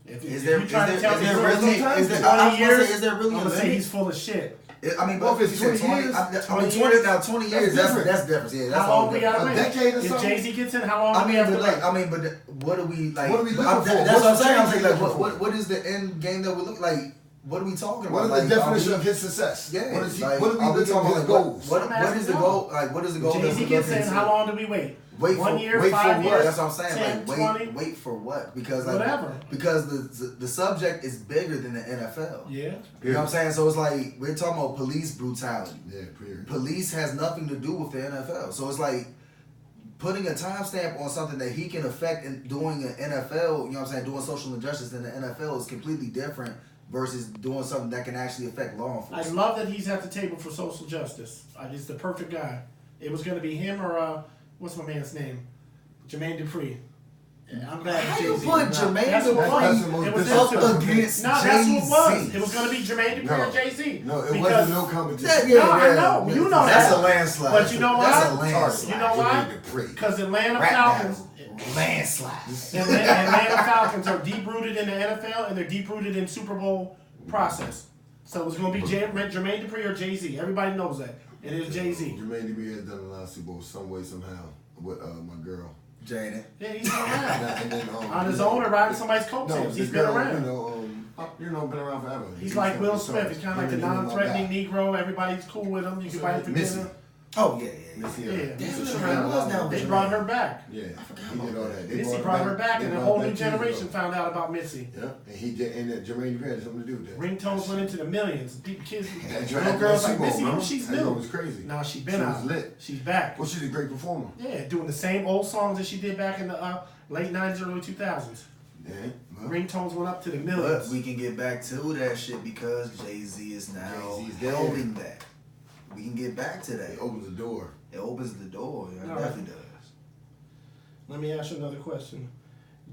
C: If
D: Is
C: if
D: there
C: you try to tell me
D: really
B: really-
D: is there,
C: 20
D: I was gonna
C: years,
D: say, is there really
C: I'm
D: a
C: gonna say
D: limit?
C: he's full of shit.
D: I mean,
B: Well,
D: but
B: if it's
D: you said
B: 20 years,
D: 20 now, 20 years.
B: That's different.
D: That's different. Yeah, that's
C: How
D: all
C: long we
D: different.
C: gotta
B: A
C: wait?
B: decade or
C: If
B: something?
C: Jay-Z gets in, how long
D: I
C: do we
D: mean,
C: have
D: but
C: to
D: like,
C: wait?
D: I mean, but what are we like?
B: What are we looking
D: I'm-
B: for?
D: That's
B: What's
D: what I'm
B: the
D: saying. I'm
B: change
D: saying,
B: we
D: like,
B: looking for?
D: what is the end game that we look like? What are we talking
B: What
D: about?
B: is the
D: Like,
B: definition
D: are
B: of
D: we-
B: his success?
D: Yeah,
B: What is he?
D: like,
B: What are we
D: are we
B: looking
D: talking
B: for his
D: like,
B: goals?
D: What
C: I'm
D: is
C: asking
D: the
C: y'all.
D: goal? Like, what is the goal? that
C: Jay-Z
D: we're
C: gets
D: looking
C: in,
D: to-
C: how long do we wait?
D: Wait
C: 1
D: for
C: year,
D: wait
C: 5
D: for
C: years,
D: what? That's what I'm saying.
C: 10,
D: like
C: 20?
D: wait for what? Because like
C: Whatever.
D: because the subject is bigger than the NFL.
C: Yeah.
D: You know what I'm saying? So it's like we're talking about police brutality.
B: Yeah, period.
D: Police has nothing to do with the NFL. So it's like putting a timestamp on something that he can affect in doing an NFL, you know what I'm saying, doing social injustice in the NFL is completely different versus doing something that can actually affect law
C: I
D: enforcement.
C: love that he's at the table for social justice. He's the perfect guy. It was going to be him or what's my man's name? Jermaine Dupri. I'm glad
D: How
C: it's
D: you
C: Jay-Z.
D: put
C: That's
D: Jermaine
C: what it was.
B: Dupri
C: It was
B: up
C: them two.
D: against
C: No, that's who it was.
D: Jay-Z?
C: It was going to be Jermaine Dupri or Jay-Z.
B: No, it
C: Because-
B: wasn't no competition.
C: No, I know. You know
D: That's
C: that.
D: a landslide.
C: But you know why?
D: That's a landslide.
C: You know why?
B: Jermaine Dupri.
C: Because Atlanta
D: Rap
C: Falcons.
D: battle. Landslide.
C: Atlanta Falcons are deep rooted in the NFL and they're deep rooted in Super Bowl process. So it's going to be Jermaine Dupri or Jay-Z. Everybody knows that. It is Jay-Z.
B: Jermaine Dupri has done a lot of Super Bowls some way, somehow, with my girl.
D: Jaden.
C: Yeah, he's been around.
B: And then,
C: On his own or riding somebody's coattails. He's been around.
B: Been around forever.
C: He's like Will Smith. He's kind of like the non-threatening Negro. Everybody's cool with him. You can buy him for dinner.
D: Oh, yeah.
B: Missy,
C: Yeah,
D: Damn,
B: so she
D: man,
B: ran
D: I was down
C: they
D: with
C: brought
D: Jermaine.
C: her back.
B: Yeah, he did all that. They
C: Missy
B: brought
C: brought her back,
B: they
C: and a
B: brought
C: whole
B: back
C: new
B: years
C: generation
B: ago.
C: found out about Missy.
B: Yeah, and he did, and Jermaine Dupri had something to do with that.
C: Ringtones went into the millions. Kids,
B: That
C: little girls like
B: Super Bowl,
C: Missy,
B: remember?
C: she's
B: That girl
C: new.
B: was crazy.
C: Now she been
B: She
C: out.
B: was lit.
C: She's back.
B: Well, she's a great performer.
C: Yeah, doing the same old songs that she did back in the late 90s, early 2000s.
B: Yeah. Well,
C: Ringtones went up to the
D: But
C: millions.
D: we can get back to that shit because Jay-Z is now
B: Jay-Z's there.
D: holding that. We can get back to that.
B: it opens the door.
D: It opens the door. It
C: All right.
D: definitely does.
C: Let me ask you another question.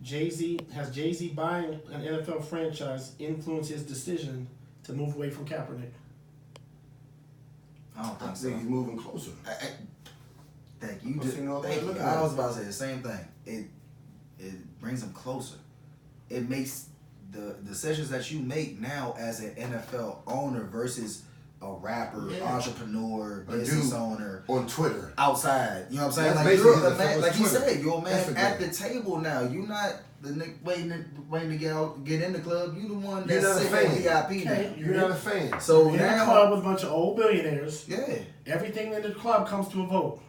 C: Has Jay-Z buying an NFL franchise influenced his decision to move away from Kaepernick?
D: I don't
B: I
D: think so.
B: think he's moving closer.
D: Thank you.
B: Well,
D: Just,
B: see, no,
D: thank
B: look
D: you.
B: at
D: I
B: that.
D: was about to say the same thing. It brings them closer. It makes the decisions that you make now as an NFL owner versus a rapper,
B: Yeah.
D: entrepreneur,
B: A
D: business
B: dude
D: owner
B: on Twitter.
D: outside. You know what I'm saying?
B: That's
D: Like
B: basically
D: you're a
B: the
D: man,
B: fuck
D: like you
B: Twitter.
D: said, you're a man
B: Instagram.
D: at the table now. You're not the nigga waiting to get in the club. You the one
B: You're
D: that's
B: not a
D: sitting
B: fan.
D: VIP
C: Okay.
D: now.
B: You're not a fan.
D: So
C: You're in a
D: now,
C: club with a bunch of old billionaires.
D: yeah.
C: Everything in the club comes to a vote.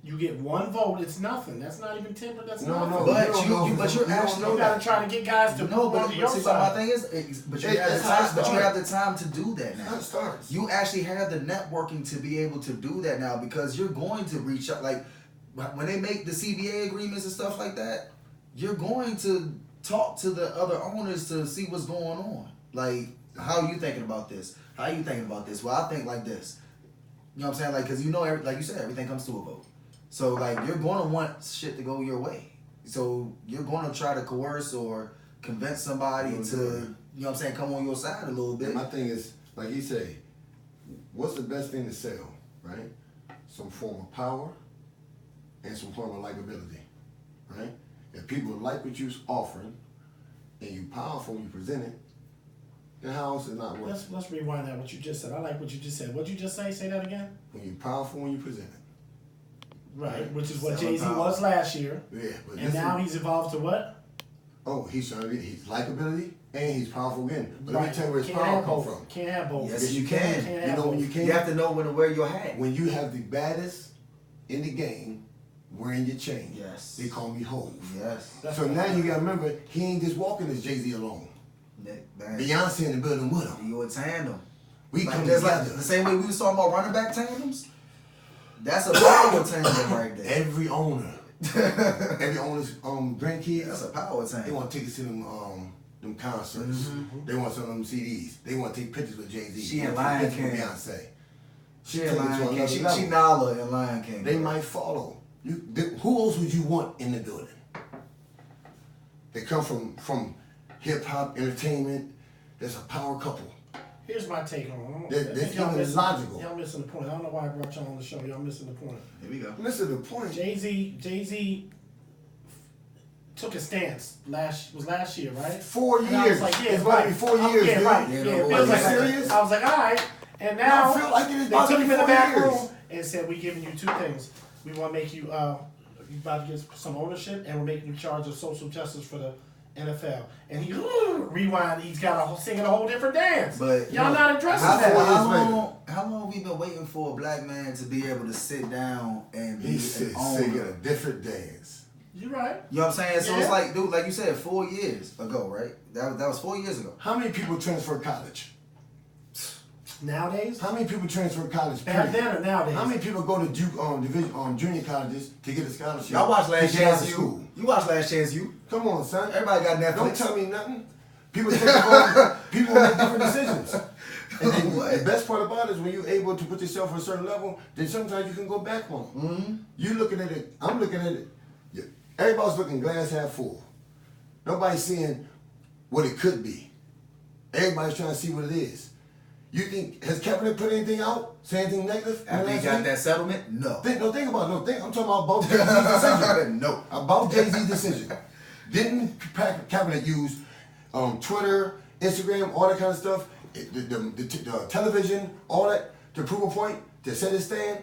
C: You get one vote, it's nothing. That's not even 10, that's
B: No,
C: nothing.
B: no.
D: But
B: don't
D: you-
B: know
D: you-
B: if
D: but
B: it's-
D: you're
B: you don't
D: actually-
B: know
C: You gotta
B: that.
C: try to get guys to
D: No,
C: move
D: but
C: on to your
D: see, my
C: side.
D: thing is, but you
B: It-
D: have the
B: that's how it
D: time. But you
B: started.
D: have the time to do that
B: That's
D: now.
B: how it starts.
D: You actually have the networking to be able to do that now because you're going to reach out. Like when they make the CBA agreements and stuff like that, you're going to talk to the other owners to see what's going on. Like, how are you thinking about this? How are you thinking about this? Well, I think like this. You know what I'm saying? Like, because you know, like you said, everything comes to a vote. So like, you're going to want shit to go your way. So you're going to try to coerce or convince somebody to, you know what I'm saying, come on your side a little bit.
B: And my thing is, like he say, what's the best thing to sell, right? Some form of power and some form of likability, right? If people like what you're offering and you powerful when you present it, then how else is it not working?
C: Let's rewind that, what you just said. I like what you just said. What'd you just say? Say that again?
B: When you're powerful when you present it.
C: Right, which is what
D: Selling
C: Jay-Z
D: power.
C: was last year.
B: Yeah, but
C: And now he's evolved to what?
B: he's trying to be, he's likability and he's powerful again. But let me
C: Right.
B: tell you where his
C: Can't
B: power
C: have
B: come
C: both.
B: from.
C: Can't have both.
D: Yes, you can.
C: Can't
B: You
C: have
B: know when
C: both.
B: you can?
D: You have to know when to wear your hat.
B: When you have the baddest in the game wearing your chain.
D: Yes.
B: They call me Hove.
D: Yes.
B: So now you gotta remember, he ain't just walking as Jay-Z alone.
D: Man,
B: Beyonce in the building with him.
D: you a tandem.
B: We
D: Like,
B: come
D: just
B: together.
D: like the same way we was talking about running back tandems. That's a power tandem right there.
B: Every owner, every owner's grandkids,
D: That's a power
B: they
D: tandem.
B: want tickets to them concerts. They want some of them CDs. They want to take pictures with Jay-Z.
D: She
B: They
D: and
B: want to
D: Lion
B: take pictures
D: King.
B: with Beyonce.
D: She
B: take
D: and
B: it to
D: Lion King.
B: another
D: She
B: level.
D: Nala and Lion King.
B: They
D: bro.
B: might follow. Who else would you want in the building? They come from hip hop entertainment. There's a power couple.
C: Here's my take on it.
B: That-
C: I
B: that's
C: think y'all
B: even
C: missing-
B: logical.
C: Y'all missing the point. I don't know why I brought y'all on the show. Y'all missing the point.
D: Here we go.
B: Listen to the point.
C: Jay-Z took a stance last year, right?
B: 4
C: And I was
B: years.
C: like, yeah,
B: It's about to
C: right.
B: be 4 years,
C: Yeah,
B: dude.
C: right.
D: Yeah,
C: Yeah,
D: no,
C: it
D: are
C: feels
D: you
C: like
B: serious?
C: I was like, all right. And now
B: I feel like it is
C: they
B: about to
C: took
B: be
C: him in the
B: 4
C: back
B: years.
C: room and said, "We giving you two things. We want to make you you about to get some ownership, and we're making you charge of social justice for the NFL." And he rewind. He's got singing a whole different dance.
D: But
C: y'all not addressing
D: how,
C: that.
D: how long we been waiting for a black man to be able to sit down and be
B: He's
D: an
B: singing
D: owner?
B: a different dance.
C: You right.
D: You know what I'm saying? So
C: Yeah.
D: it's like, dude, like you said, 4 years ago, right? That was 4 years ago.
B: How many people transfer college?
C: Nowadays,
B: How many people transfer college?
C: back
B: period?
C: then or nowadays?
B: How many people go to junior colleges to get a scholarship?
D: Y'all watch Last
B: to get out
D: Chance
B: of
D: U.
B: school?
D: You watch Last Chance U.
B: Come on, son.
D: Everybody got Netflix.
B: Don't tell me nothing. People think about people make different decisions. And then the best part about it is when you're able to put yourself at a certain level, then sometimes you can go back on.
D: Mm-hmm.
B: You looking at it. I'm looking at it. Yeah, everybody's looking glass half full. Nobody's seeing what it could be. Everybody's trying to see what it is. You think, has Kaepernick put anything out? Say anything negative?
D: After he got that settlement? No.
B: Think about it. I'm talking about Jay-Z's decision.
D: No.
B: About Jay-Z's decision. Didn't Kaepernick use Twitter, Instagram, all that kind of stuff, the television, all that, to prove a point, to set his stand?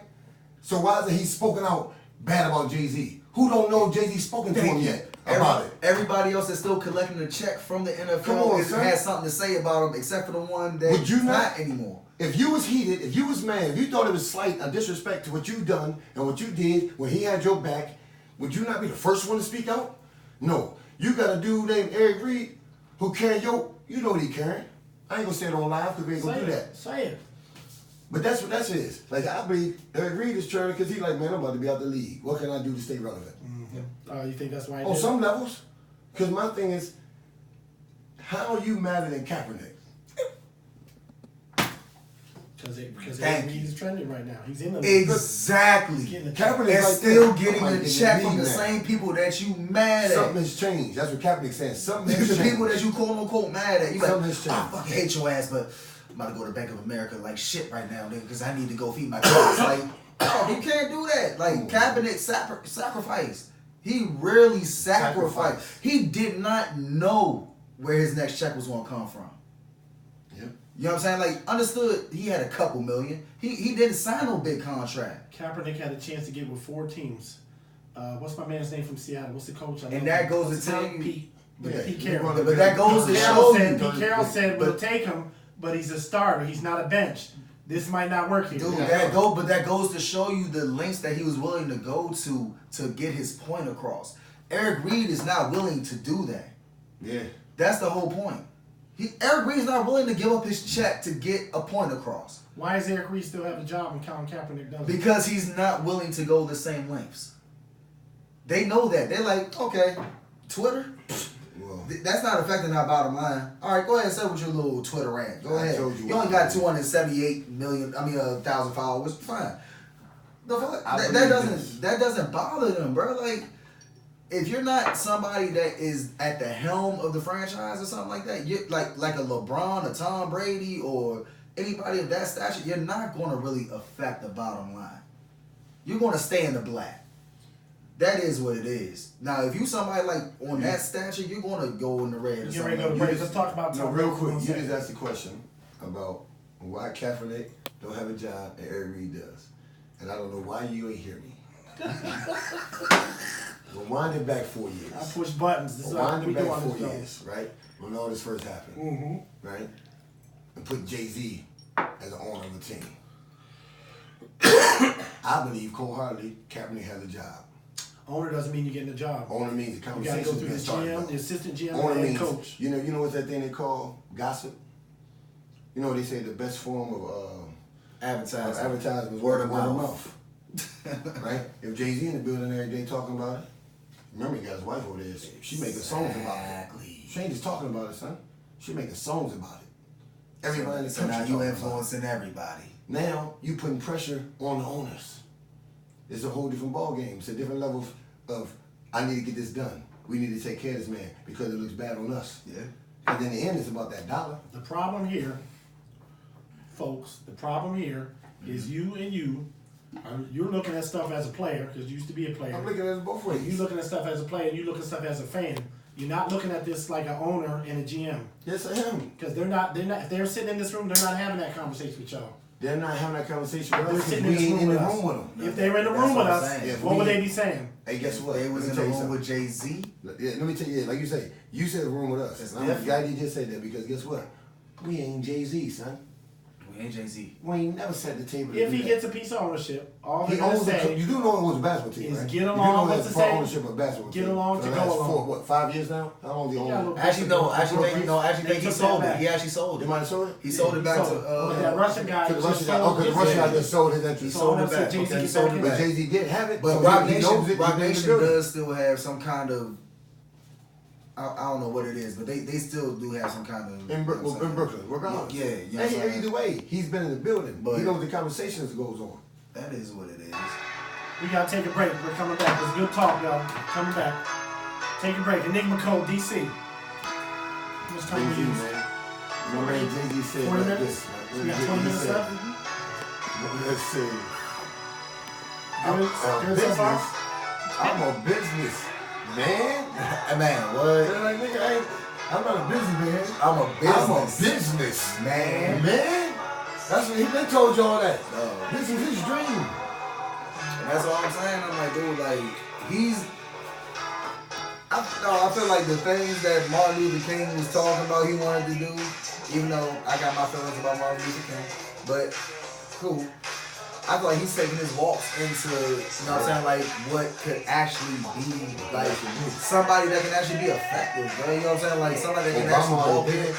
B: So why isn't he spoken out bad about Jay-Z? Who don't know Jay-Z spoken to him yet about it?
D: Everybody else is still collecting a check from the NFL has something to say about him, except for the one that
B: Would you
D: not anymore.
B: If you was heated, if you was mad, if you thought it was slight, a disrespect to what you done and what you did when he had your back, would you not be the first one to speak out? No. You got a dude named Eric Reed who carrying you know what he carrying. I ain't gonna say it on live because we ain't gonna do that.
C: Say it.
B: But that's what that is. Like, I believe Eric Reed is trying because he like, man, I'm about to be out the league. What can I do to stay relevant?
C: You think that's why?
B: On some levels. Because my thing is, how are you madder than Kaepernick?
C: Because Eric Reed is trending right now. He's in the
D: Exactly.
B: Kaepernick
D: and
B: like
D: still
B: that.
D: getting the check from the same people that you mad at.
B: Something has changed. That's what Kaepernick's saying. Something has changed.
D: The people that you quote unquote mad at. You like,
B: Something has changed.
D: I fucking hate your ass, but I'm about to go to Bank of America like shit right now, nigga, because I need to go feed my kids. Like, no, you can't do that. Like, Kaepernick sacrificed. He really sacrificed. He did not know where his next check was going to come from.
B: Yep.
D: You know what I'm saying? Like, understood he had a couple million. He didn't sign no big contract.
C: Kaepernick had a chance to get with 4 teams. What's my man's name from Seattle? What's the coach?
D: And that goes to tell you.
C: Pete
B: Yeah,
C: Carroll.
D: But that goes to show you.
C: Pete Carroll said we'll take him, but he's a starter. He's not a bench. This might not work here.
D: Dude, that goes to show you the lengths that he was willing to go to get his point across. Eric Reed is not willing to do that.
B: Yeah.
D: That's the whole point. Eric Reed's not willing to give up his check to get a point across.
C: Why does Eric Reed still have a job and Colin Kaepernick doesn't?
D: Because he's not willing to go the same lengths. They know that. They're like, okay, Twitter?
B: Well,
D: That's not affecting our bottom line. All right, go ahead and say with your little Twitter rant. Go ahead.
B: told you
D: You only got 1,000 followers. Fine. That doesn't bother them, bro. Like, if you're not somebody that is at the helm of the franchise or something like that, you're like a LeBron, a Tom Brady, or anybody of that stature, you're not going to really affect the bottom line. You're going to stay in the black. That is what it is. Now, if you somebody like on that stature, you're going to go in the red. Or
C: You're ready to go to
D: something.
C: break. Let's talk about
B: no,
C: Tom
B: real
C: Brady
B: quick.
C: for
B: You
C: a
B: just
C: second.
B: asked the question about why Kaepernick don't have a job and Eric Reed does. And I don't know why you ain't hear me. Rewind it back 4 years.
C: I push buttons. This is what
B: Rewind
C: we
B: it
C: do
B: back
C: on
B: 4
C: this show.
B: years, right? When all this first happened, right? And put Jay-Z as the owner of the team. I believe wholeheartedly Kaepernick has a job.
C: Owner doesn't mean you're getting a job.
B: Owner means the
C: You got to go
B: conversation
C: through the
B: been started.
C: GM, the assistant GM,
B: Owner
C: and the
B: means,
C: coach.
B: you know what's that thing they call gossip? You know what they say the best form of advertising is word of mouth. Right? If Jay-Z in the building every day talking about it, remember he got his wife over there. She making songs about it. She ain't just talking about it, son. She making songs about it. Everybody in the
D: So
B: country
D: now you
B: talking about it.
D: influencing everybody.
B: Now you putting pressure on the owners. It's a whole different ball game. It's a different level of I need to get this done. We need to take care of this man because it looks bad on us.
D: Yeah.
B: And then the end is about that dollar.
C: The problem here, folks, is you and you're looking at stuff as a player, because you used to be a player.
B: I'm looking at it both ways.
C: You're looking at stuff as a player, and you look at stuff as a fan. You're not looking at this like an owner and a GM.
B: Yes, I am.
C: Because they're not, if they're sitting in this room, they're not having that conversation with y'all.
B: They're not having that conversation
C: They're
B: with us because
C: sitting
B: we
C: in this
B: ain't in
C: room
B: the
C: with
B: room with
C: us.
B: them.
C: If they were in the
D: That's
C: room with
D: what I'm
C: us,
D: saying.
C: what would they be saying?
B: Hey, guess what?
D: They was
B: Let
D: in
B: me
D: the
B: tell you
D: room
B: something.
D: with Jay-Z.
B: Yeah, let me tell you, like you say, you said the room with us.
D: It's
B: And I'm
D: different.
B: glad you just said that because guess what? We ain't Jay-Z, son.
D: We ain't Jay-Z.
B: We ain't never set the table to
C: If
B: do
C: he
B: that.
C: gets a piece of ownership, all
B: He
C: they're going to
B: owns the,
C: say
B: you do know it was a basketball team,
C: is
B: right?
C: get
B: You do
C: along,
B: know
C: what's
B: that's
C: to
B: part
C: say?
B: ownership of a basketball
C: Get
B: team.
C: along
B: For
C: to
B: the
C: go
B: last
C: along.
B: 5 years now? How long the
C: Yeah,
B: owner?
C: look.
D: Actually, no. Actually, think he sold it. He actually sold
B: You
D: it.
B: might have sold it?
D: He sold it back
C: sold it. But that
D: to.
C: Russian guy
B: To the
C: just
B: Russian guy.
C: sold
B: Okay, the
C: his
B: Russian guy
C: shit.
B: just sold his interest.
D: He sold it
C: So
D: back.
C: Jay-Z
D: Okay,
C: can
D: sold
C: back
D: it
C: in.
B: But
D: back.
B: Jay-Z did have it.
D: But
B: so
D: Rock
B: he knows
D: Nation,
B: it.
D: Rock
B: He's in the
D: Nation
B: building.
D: does still have some kind of. I don't know what it is, but they still do have some kind of.
B: In Brooklyn, regardless.
D: Yeah, you know what I'm
B: Hey,
D: saying?
B: either way, he's been in the building.
D: But-
B: He knows the conversations goes on.
D: That is what it is.
C: We got to take a break. We're coming back. It's good talk, y'all. Coming back. Take a break. Enigma Code DC. How much time we use?
B: Man. My man Jay-Z said
C: 20
B: like
C: minutes?
B: this.
C: We got 20 minutes left?
B: Let's see.
C: Good so far?
B: I'm a business man.
D: Man, what?
B: Like, nigga, I'm not a businessman.
D: I'm a
B: I'm a
D: business
B: business
D: man.
B: man. That's what they told you all that.
D: No.
B: This is his dream.
D: And that's all I'm saying. I'm like, dude, like, I feel like the things that Martin Luther King was talking about he wanted to do, even though I got my feelings about Martin Luther King, but cool. I feel like he's taking his walks into, you know what I'm saying, like what could actually be like somebody that can actually be effective, bro. You know what I'm saying? Like somebody that can actually walk in.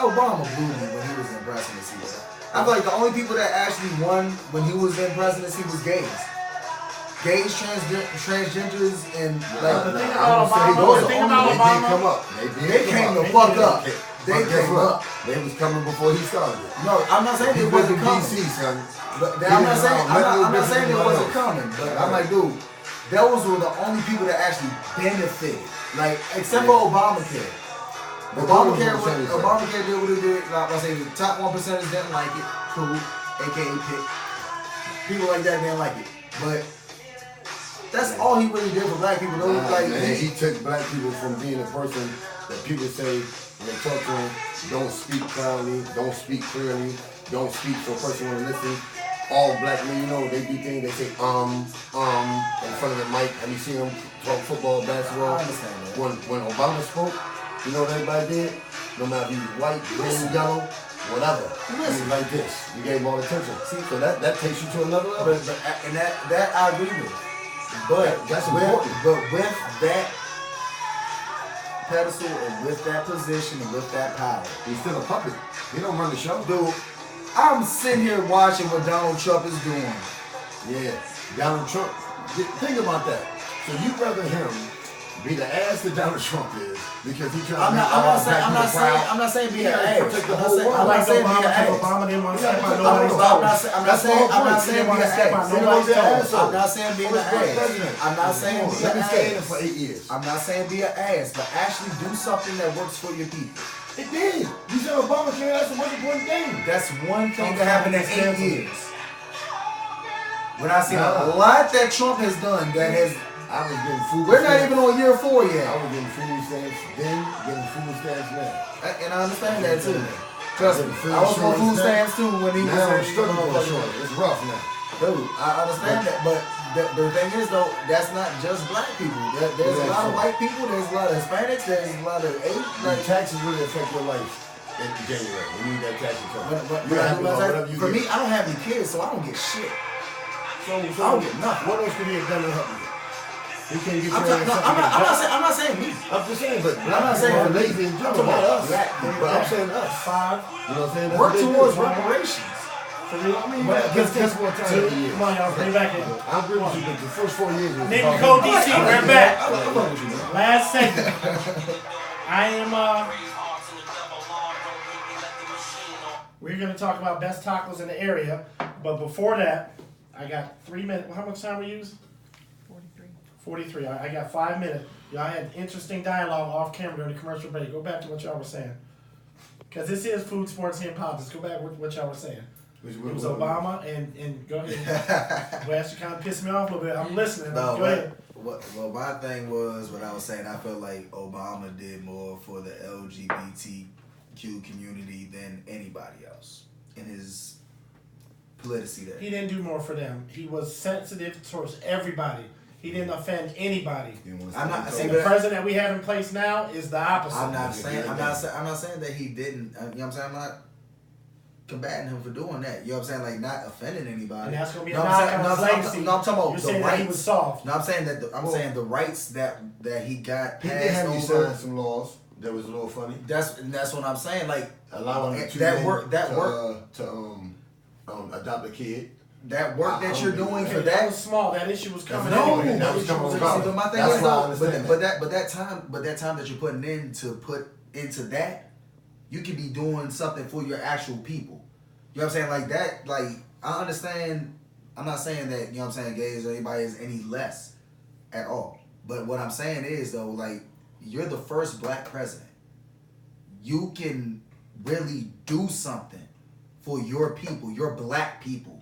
D: Obama blew me when he was in presidency. I feel like the only people that actually won when he was in presidency was gays. Gays, transgenders, and like
C: the thing about Obama,
D: they came the fuck up. They came up.
B: They was coming before he started.
D: No, I'm not saying it wasn't coming.
B: DC, son.
D: But I'm not saying it wasn't coming. But I'm like, dude, those were the only people that actually benefited. Like, except for Obamacare. Obamacare did what it did. Like I say, the top 1%ers didn't like it. Cool, aka pick. People like that didn't like it. But that's all he really did for black people.
B: He took black people from being a person that people say when they talk to him, don't speak clearly, don't speak clearly, don't speak so a person want to listen. All black men, you know, they do things, they say in front of the mic. Have you seen them talk football, basketball?
D: I understand that.
B: When Obama spoke, you know what everybody did? No matter if he was white, green, yellow, whatever. He was like this. You gave him all attention. See, so that takes you to another level.
D: And that I agree with. But
B: that's important.
D: But with that pedestal and with that position and with that power,
B: he's still a puppet. He don't run the show.
D: Dude, I'm sitting here watching what Donald Trump is doing.
B: Yeah, Donald Trump. Think about that. So you'd rather him be the ass that Donald Trump is because he trying to
D: I'm not saying be an ass.
C: I like Obama didn't want to step on nobody's toes.
D: I'm not saying be an ass.
C: I'm
D: not saying be an ass. I'm not saying be an ass.
B: For 8 years.
D: I'm not saying be an ass, but actually do something that works for your people.
B: It did. You said Obamacare, that's the most important thing.
D: That's one thing that happened in 8 years. When I see a lot that Trump has done that has...
B: I was getting food
D: We're
B: stamps.
D: not even on year 4 yet.
B: I was getting food stamps then, getting food stamps now.
D: And I understand that too. Trust me, I was on food stamps too when he was
B: struggling. It's rough now.
D: Dude, I understand that, but the thing is though, that's not just black people. There's a lot of white people, there's a lot of Hispanics, there's a lot of Asian.
B: Like, taxes really affect your life in January. When you need that tax return.
D: For me, I don't have any kids, so I don't get shit.
B: So I don't get nothing. What else could he have done to help you? He can't get
D: I'm not saying me.
B: I'm just saying, but
D: I'm not saying
B: lazy in general. But I'm saying us.
C: Five.
B: You know what I'm saying?
D: Work towards reparations.
C: For real. I mean,
B: guess what time of the year?
C: Come on, y'all. Bring it back in.
B: I agree with you, but the first 4 years was
C: Enigma Code DC. We're back.
B: I'm with you, man.
C: Last segment. I am. We're gonna talk about best tacos in the area, but before that, I got 3 minutes. How much time we use? 43. I got 5 minutes. Y'all had interesting dialogue off camera during the commercial break. Go back to what y'all were saying. Because this is food, sports, and politics. Go back with what y'all were saying. It was Obama, and go ahead. Well, you kind of pissed me off a little bit. I'm listening.
D: No,
C: go ahead.
D: Well, my thing was, what I was saying, I felt like Obama did more for the LGBTQ community than anybody else in his politicity there.
C: He didn't do more for them. He was sensitive towards everybody. He didn't offend anybody.
D: I'm not saying
C: the president that we have in place now is the opposite.
D: I'm not saying that he didn't. You know what I'm saying? I'm not combating him for doing that. You know what I'm saying? Like not offending anybody.
C: And that's gonna be a knock on his legacy.
D: No, I'm talking about the rights.
C: He was soft.
D: No, I'm saying that. I'm saying the rights that he got passed over.
B: He did have you sign some laws that was a little funny.
D: That's what I'm saying. Like
B: allowing to adopt a kid.
D: That work that you're doing for
C: that was small. That issue was coming.
B: That was coming.
D: But my thing is though, but that time that you're putting in to put into that, you could be doing something for your actual people. You know what I'm saying? Like that. Like I understand. I'm not saying that, you know what I'm saying, gays or anybody is any less at all. But what I'm saying is though, like, you're the first black president. You can really do something for your people, your black people.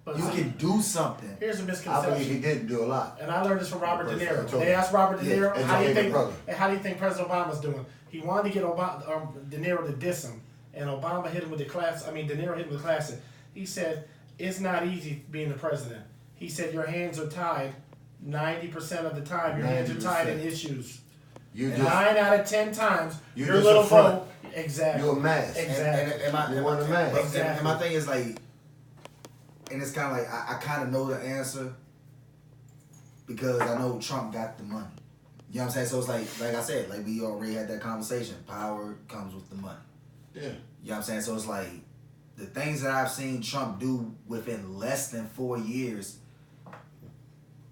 C: But
D: You can do something.
C: Here's a
B: I
C: misconception.
B: believe he did do a lot.
C: And I learned this from Robert De
B: First, I
C: Niro.
B: told
C: They
B: you.
C: asked Robert De Niro,
B: and
C: how do you
B: Jamie
C: think
B: brother.
C: how do you think President Obama's doing? He wanted to get De Niro to diss him, and Obama hit him with De Niro hit him with the classic. He said, "It's not easy being the president." He said, "Your hands are tied 90% of the time. Your hands are tied in
B: 90%.
C: issues.
B: You
C: And
B: just
C: 9 out of 10 times,
B: You
C: your
B: just
C: little
B: a front.
C: vote, exactly.
B: you're a mask.
C: Exactly.
B: You want a man.
C: Exactly.
D: And my thing is like, and it's kind of like I kind of know the answer because I know Trump got the money. You know what I'm saying? So it's like I said, like we already had that conversation. Power comes with the money.
B: Yeah.
D: You know what I'm saying? So it's like the things that I've seen Trump do within less than 4 years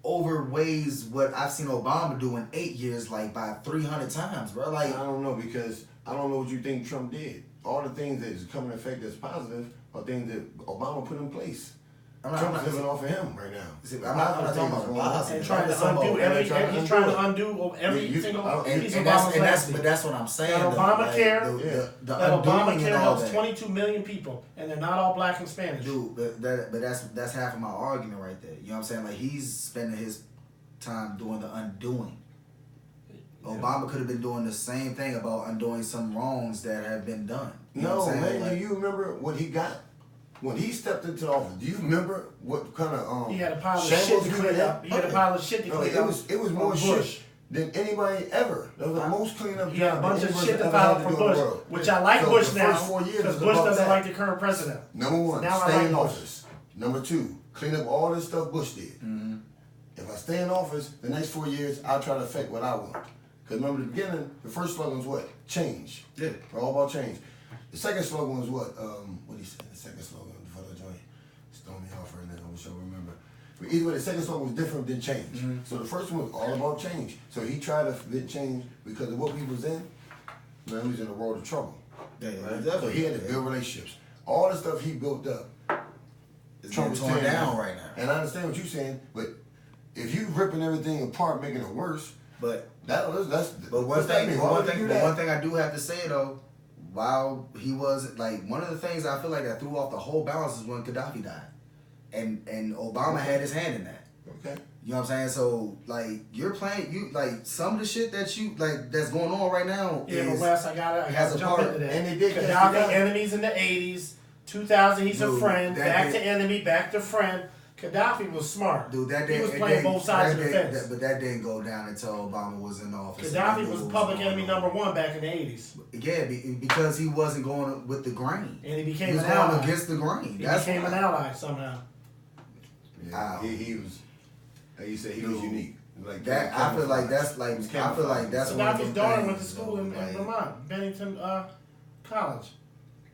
D: overweighs what I've seen Obama do in 8 years, like by 300 times, bro. Like,
B: I don't know because I don't know what you think Trump did. All the things that is coming in effect that's positive are things that Obama put in place. Trump's living off of him right now.
D: See, I'm not talking about the positive.
C: And trying to undo he's trying to undo every single piece of Obama's legacy.
D: But that's what I'm saying.
C: That
D: though,
C: Obamacare,
D: like, the
C: that
D: undoing and
C: Obamacare
D: all
C: helps
D: that.
C: 22 million people, and they're not all black and Spanish.
D: Dude, but that's half of my argument right there. You know what I'm saying? Like, he's spending his time doing the undoing.
C: Yeah.
D: Obama could have been doing the same thing about undoing some wrongs that have been done. You know
B: No,
D: what I'm saying?
B: man,
D: Like,
B: do you remember what he got? When he stepped into office, do you remember what kind of
C: He had a pile of
B: shambles
C: shit to
B: we
C: clean
B: had?
C: up. He had a pile of shit to
B: No,
C: clean
B: it
C: up.
B: was more
C: from
B: shit
C: Bush.
B: than anybody ever. That was the most cleanup
C: He had a
B: job
C: bunch
B: any
C: of
B: person
C: shit to
B: ever
C: file
B: had
C: from
B: do in the
C: Bush,
B: world.
C: which I like
B: So
C: Bush
B: the
C: now
B: first 4 years
C: because
B: was
C: Bush
B: about
C: doesn't
B: that.
C: like the current president.
B: Number one,
C: Now I
B: stay
C: like
B: in
C: Bush.
B: office. Number two, clean up all this stuff Bush did.
D: mm-hmm.
B: If I stay in office, the next 4 years, I'll try to affect what I want. Because remember, the beginning, the first slogan was what? Change.
D: Yeah.
B: We're all about change. The second slogan was what? What did he say? The second slogan for the joint. Stone me off right now. I wish I remember. But either way, the second slogan was different than change.
D: Mm-hmm.
B: So the first one was all about change. So he tried to fit change because of what he was in. Man, he was in a world of trouble.
D: Yeah,
B: Right?
D: definitely.
B: So he had to build relationships. All the stuff he built up,
D: It's
B: Trump
D: being
B: was
D: torn
B: tearing
D: down right now.
B: And I understand what you're saying, but if you ripping everything apart, making it worse,
D: But
B: that's
D: But one
B: what's that
D: thing,
B: mean?
D: but
B: Why
D: one
B: would you
D: thing,
B: do
D: but
B: that?
D: one thing I do have to say though, while he was like one of the things I feel like that threw off the whole balance is when Gaddafi died, and Obama had his hand in that.
B: Okay.
D: You know what I'm saying? So like you're playing, you like some of the shit that you like that's going on right now
C: Yeah, but
D: is
C: Wes, I
D: has
C: gotta
D: a
C: jump
D: part.
C: into that.
B: And they did catch
C: Gaddafi
B: the guy.
C: enemies in the 80s, 2000 he's a
D: Dude,
C: friend,
D: that
C: back
D: did-
C: to enemy, back to friend. Gaddafi was smart.
D: Dude, that
C: he
D: did,
C: was
D: it
C: playing
D: didn't-
C: both sides of the
D: that
C: fence.
D: didn't- but that didn't go down until Obama was in office.
C: Gaddafi was public enemy number one back in the 80s.
D: Yeah, because he wasn't going with the grain.
C: And he
D: He
C: became
D: was
C: an
D: going
C: ally.
D: against the grain.
C: He
D: That's
C: became
D: why.
C: an ally somehow.
B: Yeah,
D: Ow.
B: he was. Like you said, he was
D: Dude,
B: unique. Like
D: That I feel like that's like
B: He was
D: I feel like that's one of
C: Gaddafi's
D: them
C: daughter
D: things,
C: went to school in
D: like,
C: Vermont, Bennington College.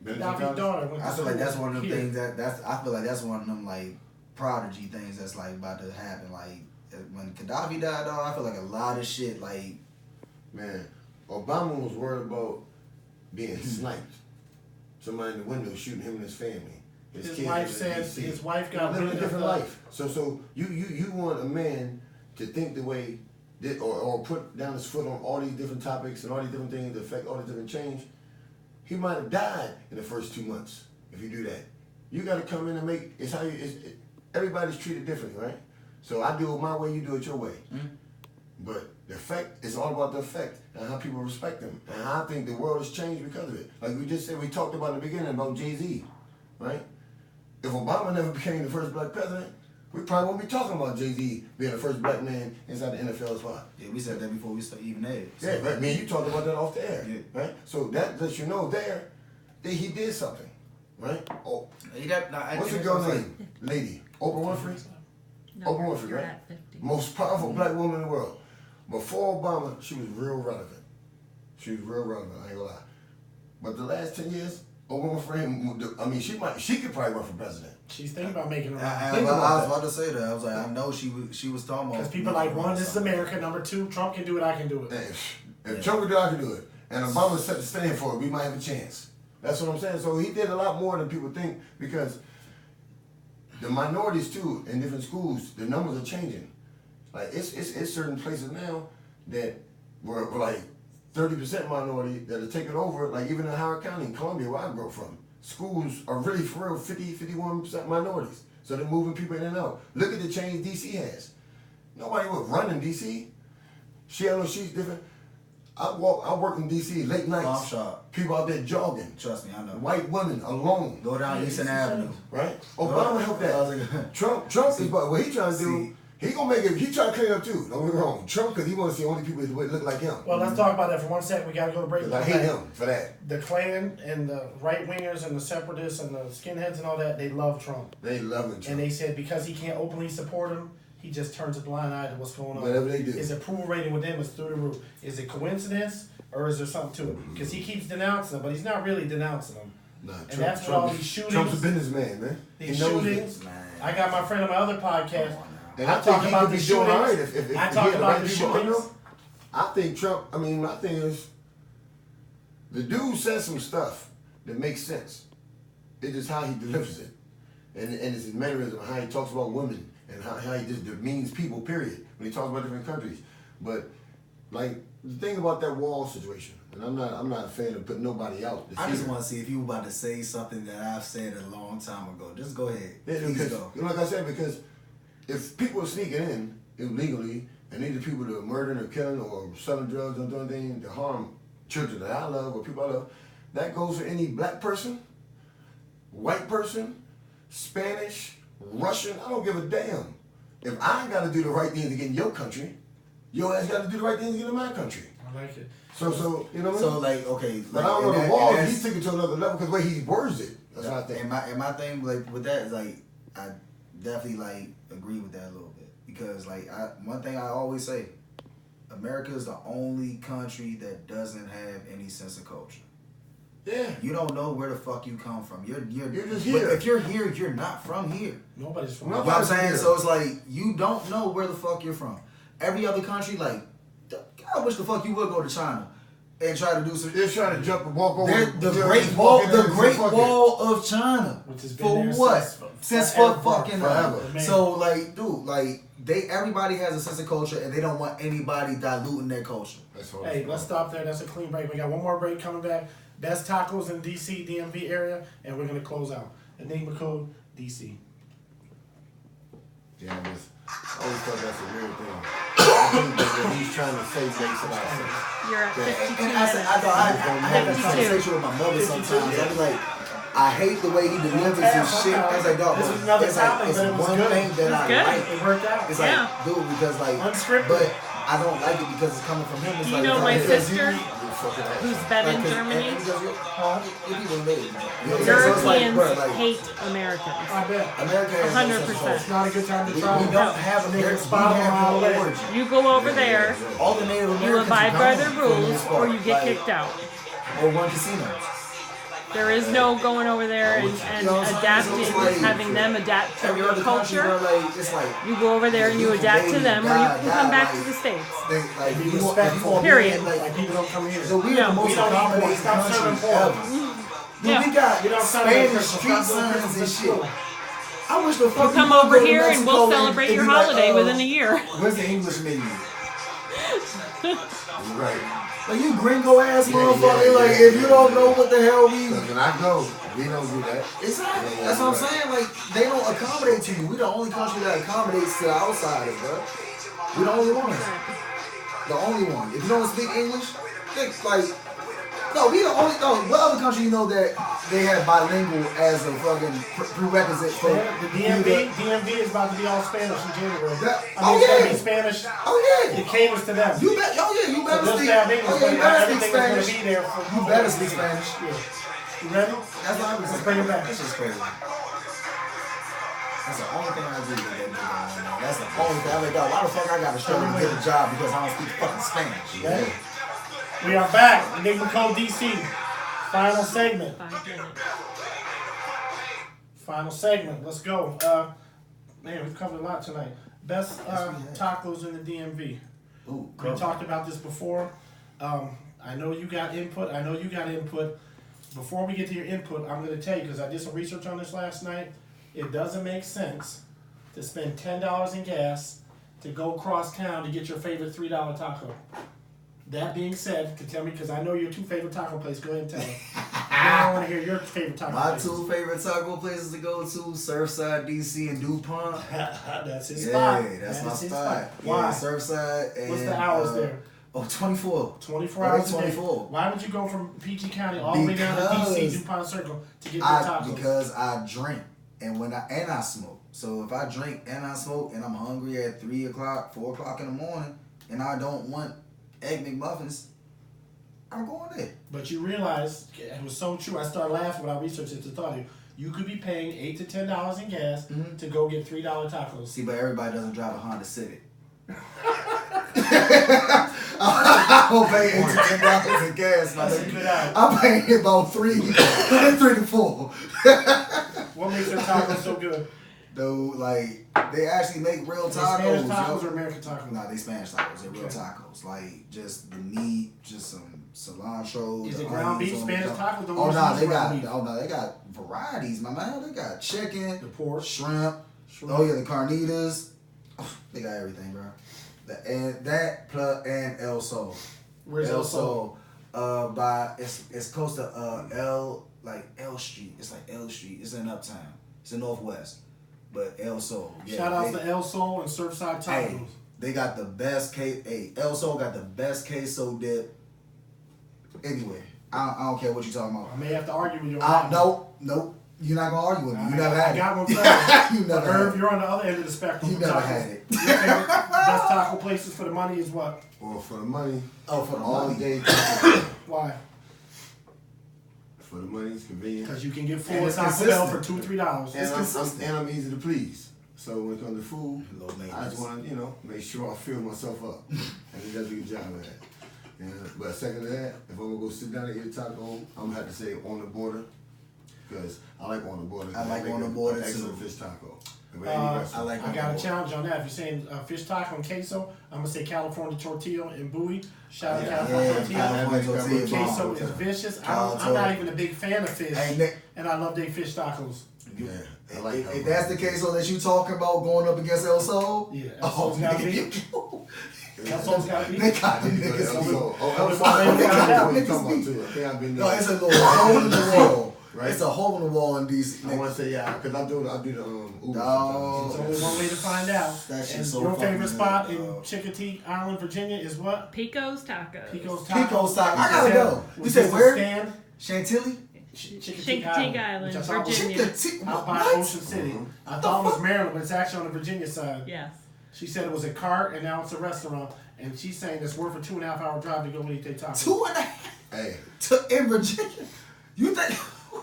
B: Benedict
C: Gaddafi's
B: College?
C: daughter went to
D: I feel
C: school
D: like that's one of them
C: here.
D: things I feel like that's one of them like prodigy things that's like about to happen. Like when Gaddafi died, dog, I feel like a lot of shit like
B: Man, Obama was worried about being sniped. Somebody in the window shooting him and his family.
C: His
B: kids
C: wife
B: in
C: said
B: DC.
C: his wife
B: He
C: got
B: living a
C: rid of
B: different
C: the-
B: life. So you want a man to think the way that, or put down his foot on all these different topics and all these different things that affect all these different change. He might have died in the first 2 months if you do that. You got to come in and make it's how you. Everybody's treated differently, right? So I do it my way, you do it your way.
D: Mm-hmm.
B: But the effect is all about the effect and how people respect them. And I think the world has changed because of it. Like we just said, we talked about in the beginning about Jay-Z, right? If Obama never became the first black president, we probably won't be talking about Jay-Z being the first black man inside the NFL spot.
D: yeah, we said that before we started even there. So,
B: Yeah, right. Me and you talked about that off the air,
D: Yeah.
B: right? So that lets you know there that he did something, right? Oh,
D: He got, nah,
B: what's the girl name? Lady Oprah Winfrey.
E: No,
B: Oprah Winfrey,
E: you're
B: right?
E: at 50.
B: Most powerful black woman in the world. Before Obama, she was real relevant. She was real relevant. I ain't gonna lie. But the last 10 years, Oprah Winfrey, I mean, she could probably run for president.
C: She's thinking about making it
D: I
C: around.
D: was about to say that. I was like, I know she was talking about
C: Because people are like, one, this is America. Number two, Trump can do it, I can do it.
B: If Trump could do it, I could do it. And Obama set the stand for it, we might have a chance. That's what I'm saying. So he did a lot more than people think because the minorities too in different schools, the numbers are changing. Like it's certain places now that were like 30% minority that are taking over. Like even in Howard County, in Columbia, where I grew up from, schools are really for real 51% minorities. So they're moving people in and out. Look at the change DC has. Nobody would run in DC. She had no sheets different. I work in DC late nights.
D: Bomb shop.
B: People out there jogging.
D: Trust me, I know.
B: White women alone.
D: Go down Eastern Avenue.
B: Right? Obama helped that. Trump is what he trying to do. He gonna make it. He trying to clean up too. Don't get me wrong. Trump, because he wants to see only people that look like him.
C: Well, let's talk about that for 1 second. We gotta go to break.
B: I hate him for that.
C: The Klan and the right wingers and the separatists and the skinheads and all that, they love Trump.
B: They love Trump.
C: And they said because he can't openly support him, he just turns a blind eye to what's going on.
B: Whatever they do.
C: His approval rating with them is through the roof. Is it coincidence or is there something to it? Because he keeps denouncing them, but he's not really denouncing them.
B: Nah,
C: and that's what all these shootings.
B: Trump's a businessman, man.
C: These shootings. I got my friend on my other podcast.
B: And I think he could be doing all right if
C: I
B: he
C: talk
B: had the
C: about
B: right
C: the
B: people under
C: shootings.
B: him. I think Trump, my thing is, the dude says some stuff that makes sense. It's just how he delivers it. And it's his mannerism, how he talks about women, and how he just demeans people, period, when he talks about different countries. But, like, the thing about that wall situation, and I'm not a fan of putting nobody out.
D: I just want to see if you were about to say something that I've said a long time ago. Just go ahead.
B: Yeah,
D: Please
B: because,
D: go.
B: like I said, because if people are sneaking in illegally, and these are people that are murdering or killing or selling drugs or doing things to harm children that I love or people I love, that goes for any black person, white person, Spanish, Russian, I don't give a damn. If I got to do the right thing to get in your country, your ass got to do the right thing to get in my country.
C: I like it.
B: So you know what I mean?
D: So like, okay.
B: But I don't know the wall, he took it to another level because the way he words it. That's what I think.
D: And my thing like with that is like, I definitely like agree with that a little bit. Because like one thing I always say, America is the only country that doesn't have any sense of culture.
B: Yeah.
D: You don't know where the fuck you come from. You're
B: just here.
D: But if you're here, you're not from here.
C: Nobody's from
D: You know what I'm saying? So it's like you don't know where the fuck you're from. Every other country, like, I wish the fuck you would go to China and try to do some.
B: They're trying to jump and walk over
D: The Great Wall of China.
C: Which has been
D: For
C: there
D: what? Since for fucking
B: forever.
D: So like, dude, like everybody has a sense of culture and they don't want anybody diluting their culture.
C: Hey, let's stop there. That's a clean break. We got one more break coming back. Best tacos in DC, DMV area, and we're gonna close out. Enigma Code DC.
B: Yeah, I always thought that's a weird thing. I think that he's trying to say makes a lot of sense.
E: You're at 52
D: And
E: minutes.
D: I have this
E: 52.
D: conversation with my mother sometimes. I be like, I hate the way he delivers his shit. I was like, dog,
C: This is another
D: it's
C: topic,
D: like,
C: but it
D: it's
C: was
D: one
C: good.
D: thing that I
E: good.
D: like.
C: It worked out.
D: It's
E: Yeah.
D: like, dude, because like,
C: Unscripted.
D: but I don't like it because it's coming from him. It's
E: You
D: like,
E: know
D: no,
E: my
D: because
E: sister, who's been in Germany, Europeans hate Americans.
C: I bet.
D: America has no
E: 100%.
D: sense of
C: It's not a good time to
D: We
C: travel.
D: don't have a
C: Niggas
D: we
C: spot
D: have
C: a mile
D: no
C: away.
D: origin.
E: You go over there,
D: All the Native Americans
E: you abide by
D: are
E: their
D: gone from
E: rules,
D: this
E: or
D: part.
E: you get
D: Like,
E: kicked out.
D: or one casino.
E: There is no going over there and adapting, having them adapt to
D: Every
E: your
D: other country,
E: culture.
D: bro, like, it's like
E: You go over there and you adapt to them, or you can come back to the States.
D: like
C: Be
D: you want-
C: respectful.
D: you want-
E: Period.
C: Like people don't come here.
D: So we
E: No.
D: are the most
C: We don't
D: accommodating
C: stop serving
D: country
C: pork.
D: ever. Dude,
E: Yeah.
D: we got
C: We don't celebrate
D: Spanish
C: Christmas.
D: street
C: Stop doing
D: signs
C: Christmas
D: and
C: at
D: shit.
C: school.
D: I wish the fuck
E: You come
D: could
E: over
D: go to
E: here and
D: Mexico
E: we'll celebrate
D: and
E: your
D: be like,
E: holiday within a year.
D: Where's the English menu?
B: Right.
D: Like you gringo ass
B: Yeah,
D: motherfucker.
B: yeah,
D: like
B: yeah,
D: if you don't know what the hell we.
B: Because when I go, we don't do that.
D: Exactly.
B: Yeah,
D: That's what I'm
B: right.
D: saying. Like they don't accommodate to you. We the only country that accommodates to the outsiders, bro. We the only one. The only one. If you don't speak English, like no, we the only. No, what other country you know that they have bilingual as a fucking prerequisite for
C: The DMV is about to be all Spanish in January.
D: That-
C: I mean,
D: oh,
C: it's gonna
D: yeah.
C: be Spanish.
D: Oh yeah.
C: It caters to them.
D: You bet. Oh yeah. You
C: So
D: better
C: they'll
D: speak.
C: stay out English,
D: Oh yeah.
C: but
D: You better speak
C: everything is
D: Spanish.
C: gonna be there for
D: You better speak Spanish.
C: Yeah. You ready?
D: That's what I'm
C: Let's
D: saying.
C: bring it back.
D: That's just crazy. That's the only thing I agree with that nigga on, man. That's the only thing. I'm like, dog, why the fuck I gotta struggle to get a job because I don't speak fucking Spanish?
C: Okay. We are back. Enigma Code DC. Final segment.
E: 5 minutes.
C: Final segment. Let's go. Man, we've covered a lot tonight. Best tacos in the DMV.
D: Ooh,
C: We talked about this before. I know you got input. Before we get to your input, I'm going to tell you, because I did some research on this last night, it doesn't make sense to spend $10 in gas to go across town to get your favorite $3 taco. That being said, to tell me, because I know your 2 favorite taco places, go ahead and tell me. I want to hear your favorite taco
D: My
C: places.
D: 2 favorite taco places to go to, Surfside, DC, and DuPont.
C: That's his spot.
D: Yeah, that's my
C: his
D: spot.
C: Why?
D: Yeah, Surfside. And,
C: What's the hours there?
D: Oh, 24.
C: 24
D: Oh,
C: hours a day.
D: 24.
C: Why would you go from PG County all the way down to DC, DuPont Circle, to get your tacos?
D: Because I drink and I smoke. So if I drink and I smoke and I'm hungry at 3 o'clock, 4 o'clock in the morning, and I don't want Egg McMuffins, I'm going there.
C: But you realize, it was so true, I started laughing when I researched it to thought of you. You could be paying $8 to $10 in gas to go get $3 tacos.
D: See, but everybody doesn't drive a Honda Civic. I don't pay $8 to $10 in gas.
C: That's a good hour.
D: I'm paying about 3 to 4.
C: What makes their tacos so good?
D: Dude, like, they actually make real tacos.
C: Spanish tacos
D: yo.
C: or American tacos?
D: Nah, they Spanish tacos. They're real tacos. Like, just the meat, just some cilantro.
C: Is
D: the
C: it ground
D: onions
C: beef?
D: on
C: Spanish
D: the-
C: tacos?
D: Oh no, they got.
C: beef.
D: Oh no, they got varieties, my man. They got chicken,
C: The pork.
D: shrimp. Oh yeah, the carnitas. Oh, they got everything, bro. And El Sol.
C: Where's El Sol?
D: By it's close to L Street. It's like L Street. It's in Uptown. It's in Northwest. But El Sol. Yeah,
C: Shout out to El Sol and Surfside Tacos.
D: Hey, they got the best El Sol got the best queso dip anywhere. I don't care what you're talking about.
C: I may have to argue with you on that.
D: Nope. You're not gonna argue with me. You never had
C: I got one
D: it.
C: for you.
D: You never
C: Herb,
D: had it.
C: you're on the other end of the spectrum.
D: You
C: for
D: never
C: tacos.
D: had it.
C: Your favorite best taco places for the money is what?
B: Or for the money.
D: Oh, for the
B: all
D: money.
B: day.
C: Why?
B: For the money, it's convenient.
C: Because you can get
D: And
C: full
D: it's
C: Taco Bell for
D: consistent.
C: $2-3.
B: And
D: consistent.
B: I'm easy to please. So when it comes to food,
D: Low
B: I
D: maintenance.
B: just want to, make sure I fill myself up. And it does a good job of that. But second to that, if I'm going to go sit down and eat a taco, I'm going to have to say on the border. Because I like on the border.
D: I like
B: They
D: on the
B: make
D: border,
B: an excellent
D: too.
B: fish taco.
C: I got a challenge on that. If you're saying fish taco and queso, I'm going to say California tortilla and Bowie. Shout out California tortilla.
D: California tortilla.
C: Queso is vicious. I'm not even a big fan of fish.
D: Hey, Nick.
C: And I love their fish tacos.
B: Yeah, I like
D: If that's the queso that you talking about going up against El Sol,
C: Yeah, El Sol's gotta be. El Sol's got to be.
D: they got the niggas. No, it's a little hole in the wall.
B: Right.
D: It's a hole in the wall in DC.
B: I want to say, because I do the Uber
D: No.
C: There's only one way to find out.
D: That
C: And
D: shit's so
C: your
D: fucking
C: favorite
D: good,
C: spot in
D: dog.
C: Chicotee Island, Virginia is what?
E: Pico's Tacos.
C: Pico's Tacos.
D: Pico's Tacos. I gotta go. You
C: Was
D: said
C: this a
D: where?
C: stand?
D: Chantilly?
C: Chicotee
E: Island,
C: which I thought was
E: Virginia.
C: out by
D: What?
C: Ocean City. I thought it was Maryland, but it's actually on the Virginia side.
E: Yes.
C: She said it was a cart and now it's a restaurant. And she's saying it's worth a 2.5-hour drive to go eat their tacos.
D: 2.5
B: Hey,
D: in Virginia. You think?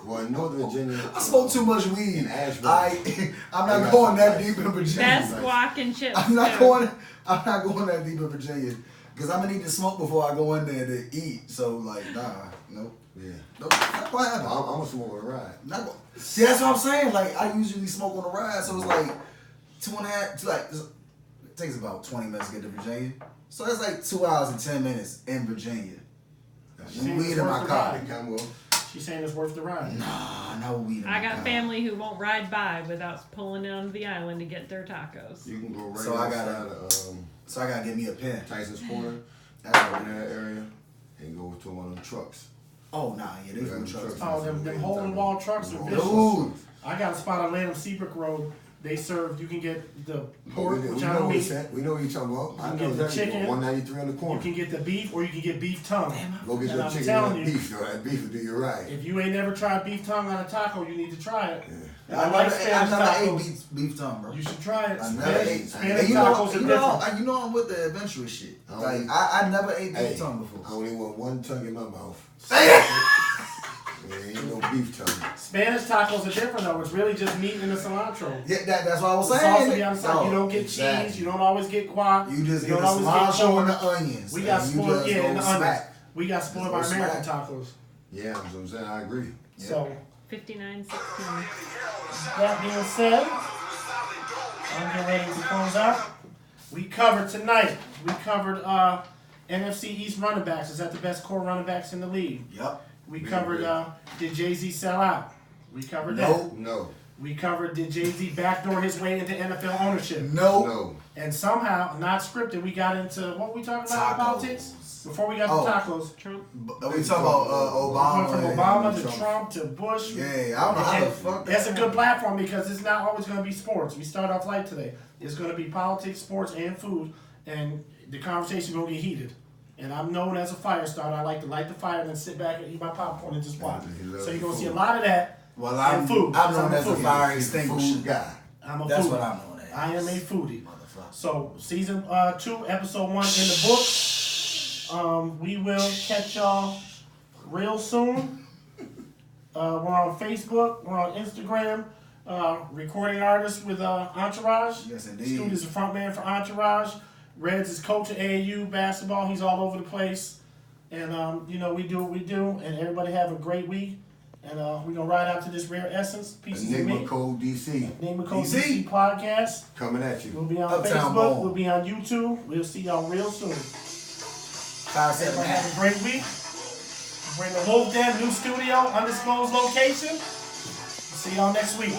B: well, in Northern Virginia.
D: I smoke too much weed.
B: In Asheville.
D: I'm not going that deep in Virginia.
E: Best guac and chips.
D: I'm not
E: too.
D: going that deep in Virginia because I'm gonna need to smoke before I go in there to eat. So like, nope.
B: Yeah.
D: Nope. Not gonna happen.
B: I'm a smoke on the ride.
D: Not going. See, that's what I'm saying. Like, I usually smoke on the ride, so it's like 2.5. Like, it takes about 20 minutes to get to Virginia. So that's like 2 hours and 10 minutes in Virginia.
C: Seems
D: Weed in my
C: worth the
D: car.
C: ride. She's saying it's worth the ride.
D: Nah, no weed in my
E: I got
D: car.
E: family who won't ride by without pulling onto the island to get their tacos.
B: You can go right
D: So I
B: outside
D: gotta-
B: of
D: So I gotta get me a pen.
B: Tyson's Corner. That's right in that area. And go to one of them trucks.
D: Oh nah, yeah, they food trucks.
C: Oh, them hole-in-wall trucks are vicious.
D: Dude,
C: I got a spot on Lanham Seabrook Road. They serve, you can get the pork,
B: we
C: which
B: know
C: I don't
B: what
C: eat.
B: it's at. We know what you're talking about.
C: You
B: I
C: can
B: know
C: get the
B: exactly.
C: chicken.
B: 193 on the
C: You
B: corner.
C: can get the beef or you can get beef tongue.
B: Go get
C: And
B: your
C: I'm
B: chicken
C: telling
B: and
C: you,
B: beef. Though. That beef will do you right.
C: if you ain't never tried beef tongue on a taco, you need to try it.
B: Yeah.
C: And I like
D: I
C: Spanish
D: never
C: tacos.
D: ate beef tongue, bro.
C: You should try it.
D: I never ate.
C: Spanish
D: And
C: tacos are different.
D: you know I'm with the adventurous shit.
B: I don't
D: Like
B: eat-
D: I never ate
B: Hey,
D: beef tongue before.
B: I only want one tongue in my mouth. There ain't no beef tongue.
C: Spanish tacos are different though. It's really just meat and the cilantro.
D: Yeah, that's what I was
C: The
D: saying.
C: sauce on the outside.
D: No,
C: You don't get
D: exactly.
C: cheese. You don't always get guac.
D: You just
C: you
D: get
C: don't
D: the
C: always get
D: cilantro
C: corn.
D: and the onions.
C: We got
D: and you
C: spoiled,
D: just
C: yeah,
D: go
C: and the onions.
D: smack.
C: We got spoiled
D: Just
C: by
D: go
C: American
D: smack.
C: tacos.
B: Yeah, that's what I'm saying. I agree.
C: So,
E: 59.16.
C: that being said, I'm getting ready to close out. We covered tonight. We covered NFC East running backs. Is that the best core running backs in the league?
D: Yep.
C: We
B: Yeah,
C: covered
B: yeah.
C: did Jay-Z sell out? We covered that.
D: Nope.
B: No.
C: We covered did Jay-Z backdoor his way into NFL ownership.
B: No.
C: And somehow, not scripted, we got into what we talking about in politics? Before we got to tacos.
E: Trump.
D: We talking about Obama.
C: Went from Obama to Trump to Bush.
D: Yeah, I don't know how the fuck.
C: That's a good platform because it's not always going to be sports. We start off light today. It's going to be politics, sports, and food, and the conversation going to get heated. And I'm known as a fire starter. I like to light the fire and then sit back and eat my popcorn and just watch. So you're going to see a lot of that.
D: Well,
C: I'm
D: known as a fire extinguisher
B: guy.
C: I'm a
D: That's
C: foodie.
D: what I'm known as.
C: I am a foodie.
D: Motherfucker.
C: So season 2, episode 1 in the books. We will catch y'all real soon. We're on Facebook. We're on Instagram. Recording artist with Entourage.
D: Yes, indeed.
C: Stu is the front man for Entourage. Reds is coach at AAU basketball. He's all over the place. And, we do what we do. And everybody have a great week. And we're going to ride out to this rare essence. Pieces of
B: Enigma
C: meat.
B: Code DC.
C: Enigma Code DC podcast.
B: Coming at
C: We'll
B: you.
C: be on
D: Uptown
C: Facebook.
D: Bowl.
C: We'll be on YouTube. We'll see y'all real soon.
D: 5-7
C: Everybody have a great week. We're in the Wolf Den new studio, undisclosed location. See y'all next week.